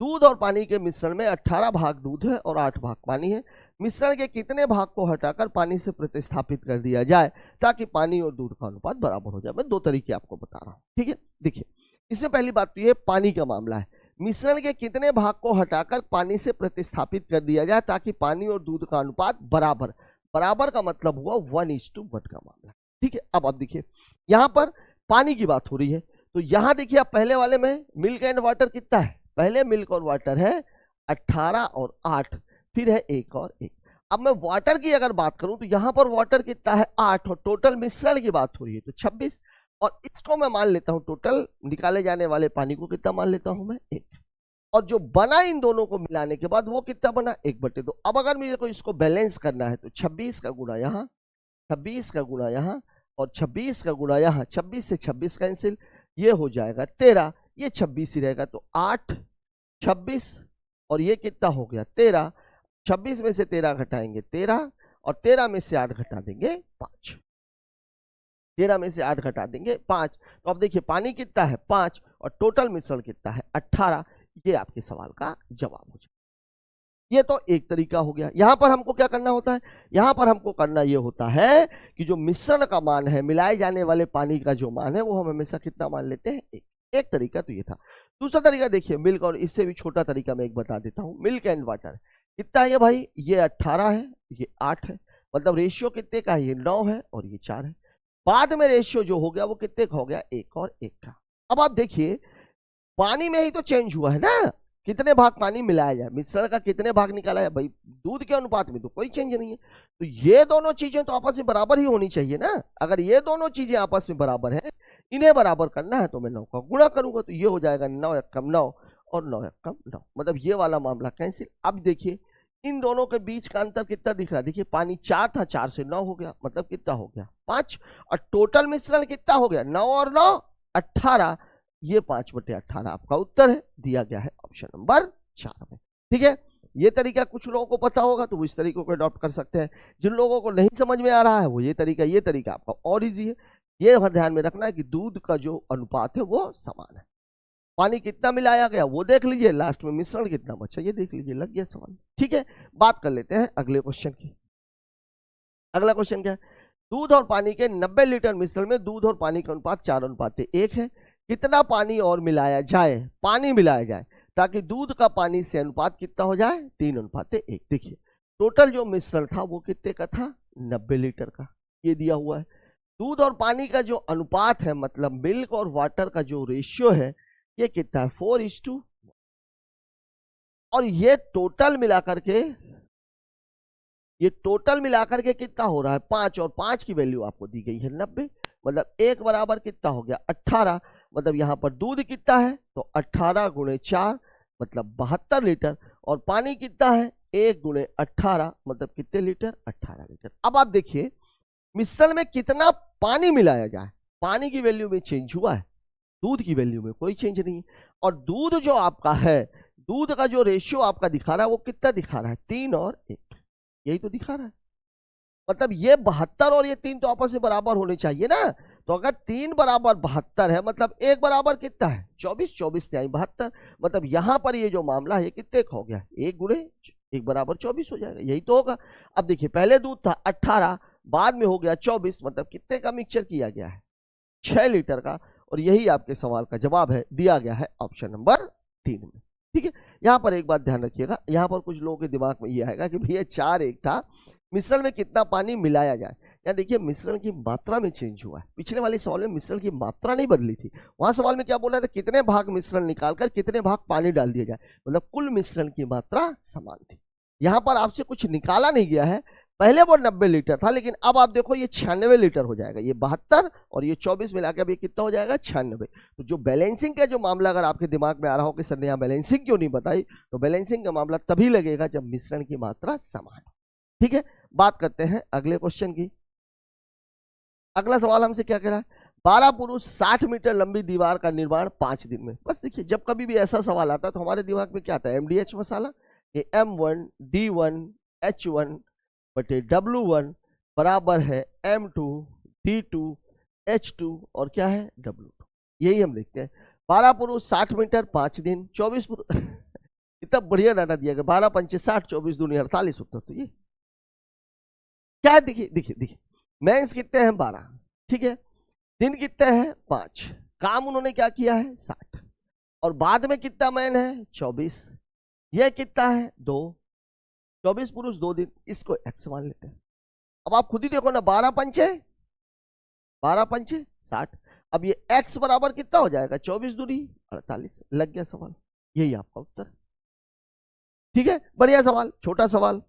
दूध और पानी के मिश्रण में 18 भाग दूध है और 8 भाग पानी है। मिश्रण के कितने भाग को हटाकर पानी से प्रतिस्थापित कर दिया जाए ताकि पानी और दूध का अनुपात बराबर हो जाए। मैं 2 तरीके आपको बता रहा हूं, ठीक है। देखिए इसमें पहली बात तो ये पानी का मामला है, मिश्रण के कितने भाग को हटाकर पानी से प्रतिस्थापित कर दिया जाए ताकि पानी और दूध का अनुपात बराबर, बराबर का मतलब हुआ 1:1 का मामला, ठीक है। अब देखिए यहां पर पानी की बात हो रही है, तो यहां देखिए आप पहले वाले में मिल्क एंड वाटर कितना है, पहले मिल्क और वाटर है 18 और 8, फिर है 1 और 1। अब मैं वाटर की अगर बात करूं तो यहां पर वाटर कितना है 8, और टोटल मिश्रण की बात हो रही है तो 26, और इसको मैं मान लेता हूं टोटल निकाले जाने वाले पानी को कितना मान लेता हूं मैं 1, और जो बना इन दोनों को मिलाने के बाद वो कितना बना 1/2। अब अगर मेरे को इसको बैलेंस करना है तो 26 का गुणा यहाँ, 26 का गुणा यहाँ और 26 का गुणा यहाँ, 26 से 26 कैंसिल, ये हो जाएगा 13, ये 26 ही रहेगा, तो 8 26 और ये कितना हो गया 13, 26 में से 13 घटाएंगे 13, और 13 में से 8 घटा देंगे 5, 13 में से 8 घटा देंगे 5। तो अब देखिए पानी कितना है 5 और टोटल मिश्रण कितना है 18, ये आपके सवाल का जवाब हो जाए। ये तो एक तरीका हो गया। यहां पर हमको क्या करना होता है, यहां पर हमको करना ये होता है कि जो मिश्रण का मान है, मिलाए जाने वाले पानी का जो मान है, वो हम हमेशा कितना मान लेते हैं, एक तरीका तो ये था। दूसरा तरीका देखिए मिल्क, और इससे भी छोटा तरीका मैं एक बता देता हूं, मिल्क एंड वाटर। कितना है ये भाई, ये 18 है, ये 8 है, मतलब रेशियो कितने का है, ये 9 है और ये 4 है। बाद में रेशियो जो हो गया वो कितने का हो गया, 1 और 1 का। अब आप देखिए पानी में ही तो चेंज हुआ है ना, कितने भाग पानी मिलाया जाए, मिश्रण का कितने भाग निकाला है भाई, दूध के अनुपात में तो कोई चेंज नहीं है। तो ये दोनों चीजें तो आपस में बराबर ही होनी चाहिए ना। अगर ये दोनों चीजें आपस में बराबर है, इन्हें बराबर करना है तो मैं 9 का गुणा करूंगा, तो ये हो जाएगा 9 एकम 9 और 9 एकम 9, मतलब ये वाला मामला कैंसिल। अब देखिए इन दोनों के बीच का अंतर कितना दिख रहा है, देखिए पानी 4 था, 4 से 9 हो गया, मतलब कितना हो गया 5, और टोटल मिश्रण कितना हो गया 9 और 9 18, ये 5/18 आपका उत्तर है, दिया गया है ऑप्शन नंबर 4 में। ठीक है, ये तरीका कुछ लोगों को पता होगा तो वो इस तरीके को अडॉप्ट कर सकते हैं, जिन लोगों को नहीं समझ में आ रहा है वो ये तरीका आपका और इजी है। ये ध्यान में रखना है कि दूध का जो अनुपात है वो समान है, पानी कितना मिलाया गया वो देख लीजिए, लास्ट में मिश्रण कितना बचा ये देख लीजिए, लग गया सवाल। ठीक है, बात कर लेते हैं अगले क्वेश्चन की। अगला क्वेश्चन क्या है, दूध और पानी के 90 लीटर मिश्रण में दूध और पानी का अनुपात 4:1 है, कितना पानी और मिलाया जाए, पानी मिलाया जाए ताकि दूध का पानी से अनुपात कितना हो जाए, 3:1। देखिए टोटल जो मिश्रण था वो कितने का था, 90 लीटर का, ये दिया हुआ है। दूध और पानी का जो अनुपात है, मतलब मिल्क और वाटर का जो रेशियो है, ये कितना है 4:1, और ये टोटल मिलाकर के कितना हो रहा है 5, और 5 की वैल्यू आपको दी गई है 90, मतलब 1 बराबर कितना हो गया 18, मतलब यहां पर दूध कितना है तो 18 × 4 मतलब 72 लीटर, और पानी कितना है 1 × 18 मतलब कितने लीटर, 18 लीटर। अब आप देखिए मिश्रण में कितना पानी मिलाया जाए, पानी की वैल्यू में चेंज हुआ है, दूध की वैल्यू में कोई चेंज नहीं है, और दूध जो आपका है, दूध का जो रेशियो आपका दिखा रहा है वो कितना दिखा रहा है, 3 और 1, यही तो दिखा रहा है। मतलब ये 72 और ये 3 तो आपस में बराबर होने चाहिए ना, तो अगर 3 बराबर 72 है मतलब 1 बराबर कितना है 24, 24 × 72, मतलब यहां पर ये जो मामला है कितने का हो गया, 1 × 1 बराबर 24 हो जाएगा, यही तो होगा। अब देखिए पहले दूध था 18, बाद में हो गया 24, मतलब कितने का मिक्सचर किया गया है 6 लीटर का, और यही आपके सवाल का जवाब है, दिया गया है ऑप्शन नंबर 3 में। ठीक है, यहां पर एक बात ध्यान रखिएगा, यहां पर कुछ लोगों के दिमाग में ये आएगा कि भैया 4:1 था, मिश्रण में कितना पानी मिलाया जाए। या देखिए मिश्रण की मात्रा में चेंज हुआ है, पिछले वाले सवाल में मिश्रण की मात्रा नहीं बदली थी, वहां सवाल में क्या बोला था, कितने भाग मिश्रण निकालकर कितने भाग पानी डाल दिया जाए, मतलब कुल मिश्रण की मात्रा समान थी। यहां पर आपसे कुछ निकाला नहीं गया है, पहले वो 90 लीटर था, लेकिन अब आप देखो ये 96 लीटर हो जाएगा, ये 72 और ये 24 मिलाकर अब ये कितना हो जाएगा 96। तो जो बैलेंसिंग का जो मामला अगर आपके दिमाग में आ रहा हो कि सर ने यहाँ बैलेंसिंग क्यों नहीं बताई, तो बैलेंसिंग का मामला तभी लगेगा जब मिश्रण की मात्रा समान हो। ठीक है, बात करते हैं अगले क्वेश्चन की। अगला सवाल हमसे क्या कह रहा है, 12 पुरुष 60 मीटर लंबी दीवार का निर्माण 5 दिन में। बस देखिए जब कभी भी ऐसा सवाल आता है तो हमारे दिमाग में क्या आता है, MDH मसाला, ये M1 D1 H1 बटे W1 बराबर है M2 D2 H2 और क्या है W2, यही हम देखते हैं। 12 पुरुष 60 मीटर 5 दिन, 24 पुरुष इतना बढ़िया डाटा दिया गया, 12 पंचे 60, 24 दूनी 48 उत्तर तो ये क्या है, देखिए मेंस कितने हैं 12, ठीक है, दिन कितने हैं 5, काम उन्होंने क्या किया है 60, और बाद में कितना मैन है 24, यह कितना है 2, 24 पुरुष 2 दिन, इसको x मान लेते हैं। अब आप खुद ही देखो ना, 12 पंचे 60, अब ये x बराबर कितना हो जाएगा 24 दूनी 48, लग गया सवाल, यही आपका उत्तर। ठीक है, बढ़िया सवाल, छोटा सवाल,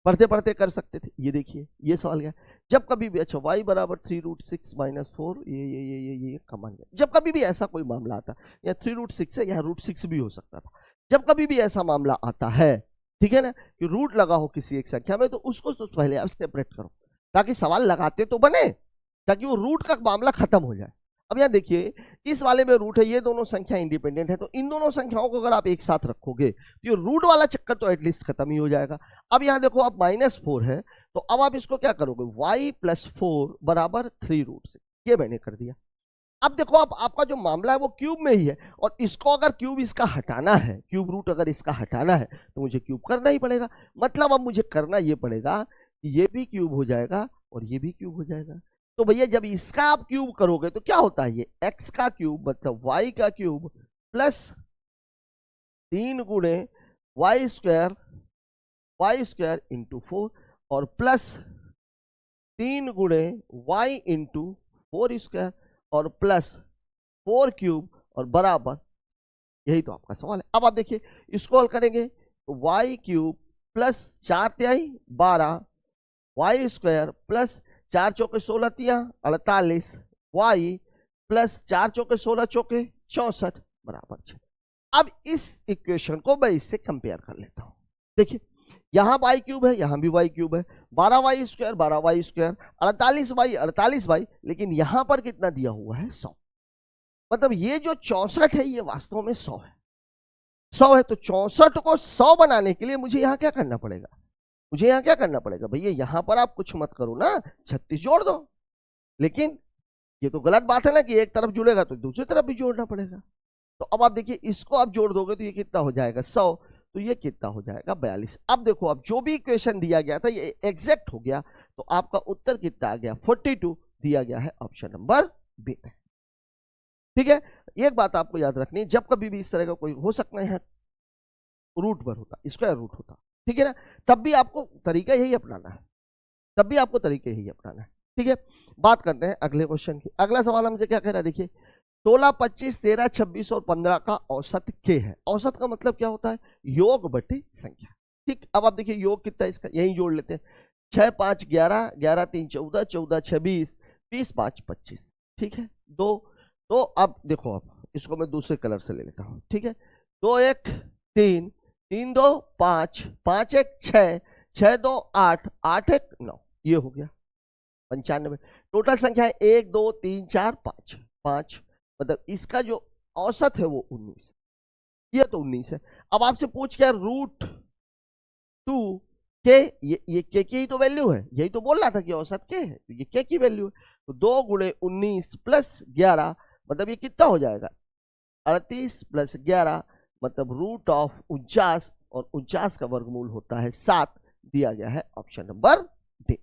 पढ़ते पढ़ते कर सकते थे। ये देखिए ये सवाल क्या, जब कभी भी, अच्छा y बराबर 3√6 - 4, ये कमान गया, जब कभी भी ऐसा कोई मामला आता, या 3√6 है, या √6 भी हो सकता था, जब कभी भी ऐसा मामला आता है, ठीक है ना, कि रूट लगा हो किसी एक संख्या में, तो उसको तो पहले आप सेपरेट करो, ताकि सवाल लगाते तो बने, ताकि वो रूट का मामला खत्म हो जाए। अब यहाँ देखिए इस वाले में रूट है, ये दोनों संख्या इंडिपेंडेंट है, तो इन दोनों संख्याओं को अगर आप एक साथ रखोगे तो ये रूट वाला चक्कर तो एटलीस्ट खत्म ही हो जाएगा। अब यहाँ देखो आप -4 है, तो अब आप इसको क्या करोगे, y + 4 = 3√6, ये मैंने कर दिया। अब देखो, अब आपका जो मामला है वो क्यूब में ही है, और इसको अगर क्यूब इसका हटाना है, क्यूब रूट अगर इसका हटाना है, तो मुझे क्यूब करना ही पड़ेगा। मतलब अब मुझे करना ये पड़ेगा कि ये भी क्यूब हो जाएगा और ये भी क्यूब हो जाएगा। तो भैया जब इसका आप क्यूब करोगे तो क्या होता है, ये x का क्यूब मतलब y का क्यूब प्लस 3 गुणे वाई स्क्वायर इंटू 4 और प्लस 3 गुणे y इंटू 4 स्क्वायर और प्लस 4 क्यूब और बराबर, यही तो आपका सवाल है। अब आप देखिए इसको हल करेंगे तो y क्यूब प्लस 4 तिहाई 12 वाई स्क्वायर प्लस 4 चौके 16 तिया 48 y प्लस 4 चौके 16 चौके 64 बराबर 6। अब इस इक्वेशन को मैं इससे कंपेयर कर लेता हूं। देखिए यहां y क्यूब है, यहां भी y क्यूब है, 12 वाई स्क्वायर 48 वाई, लेकिन यहां पर कितना दिया हुआ है 100। मतलब ये जो 64 है ये वास्तव में 100 है, 100 है। तो 64 को 100 बनाने के लिए मुझे यहां क्या करना पड़ेगा, मुझे यहां क्या करना पड़ेगा भैया, यहां पर आप कुछ मत करो ना, 36 जोड़ दो। लेकिन ये तो गलत बात है ना कि एक तरफ जुड़ेगा तो दूसरी तरफ भी जोड़ना पड़ेगा। तो अब आप देखिए इसको आप जोड़ दोगे तो ये कितना हो जाएगा 100, तो ये कितना हो जाएगा 42। अब देखो अब जो भी इक्वेशन दिया गया था ये एग्जैक्ट हो गया, तो आपका उत्तर कितना आ गया 42 दिया गया है ऑप्शन नंबर बी में। ठीक है, एक बात आपको याद रखनी है, जब कभी भी इस तरह का कोई हो सकता है रूट पर होता, स्क्वायर रूट होता, ठीक है ना, तब भी आपको तरीका यही अपनाना है, तब भी आपको तरीका यही अपनाना है। ठीक है, बात करते हैं अगले क्वेश्चन की। अगला सवाल हमसे क्या कह रहा है, देखिए 16, 25, 13, 26 और 15 का औसत के है। औसत का मतलब क्या होता है, योग बटे संख्या। ठीक, अब आप देखिए योग कितना है इसका, यही जोड़ लेते हैं, 6, 5, 11, 11, 3, 14, 14, 26, 20, 5, 25। ठीक है, दो, तो अब देखो अब इसको मैं दूसरे कलर से ले लेता हूं। ठीक है, 2, 1, 3, 3, 2, 5, 5, 1, 6, 6, 2, 8, 8, 1, 9, ये हो गया 95। टोटल संख्या है 1, 2, 3, 4, 5, 5, मतलब इसका जो औसत है वो 19 है, ये तो 19 है। अब आपसे पूछ क्या, रूट 2 के, ये के की ही तो वैल्यू है, यही तो बोल रहा था कि औसत के है, तो ये के की वैल्यू है। तो 2 गुणे 19 प्लस 11 मतलब ये कितना हो जाएगा 38 प्लस 11 मतलब रूट ऑफ 49, और 49 का वर्गमूल होता है 7, दिया गया है ऑप्शन नंबर डी।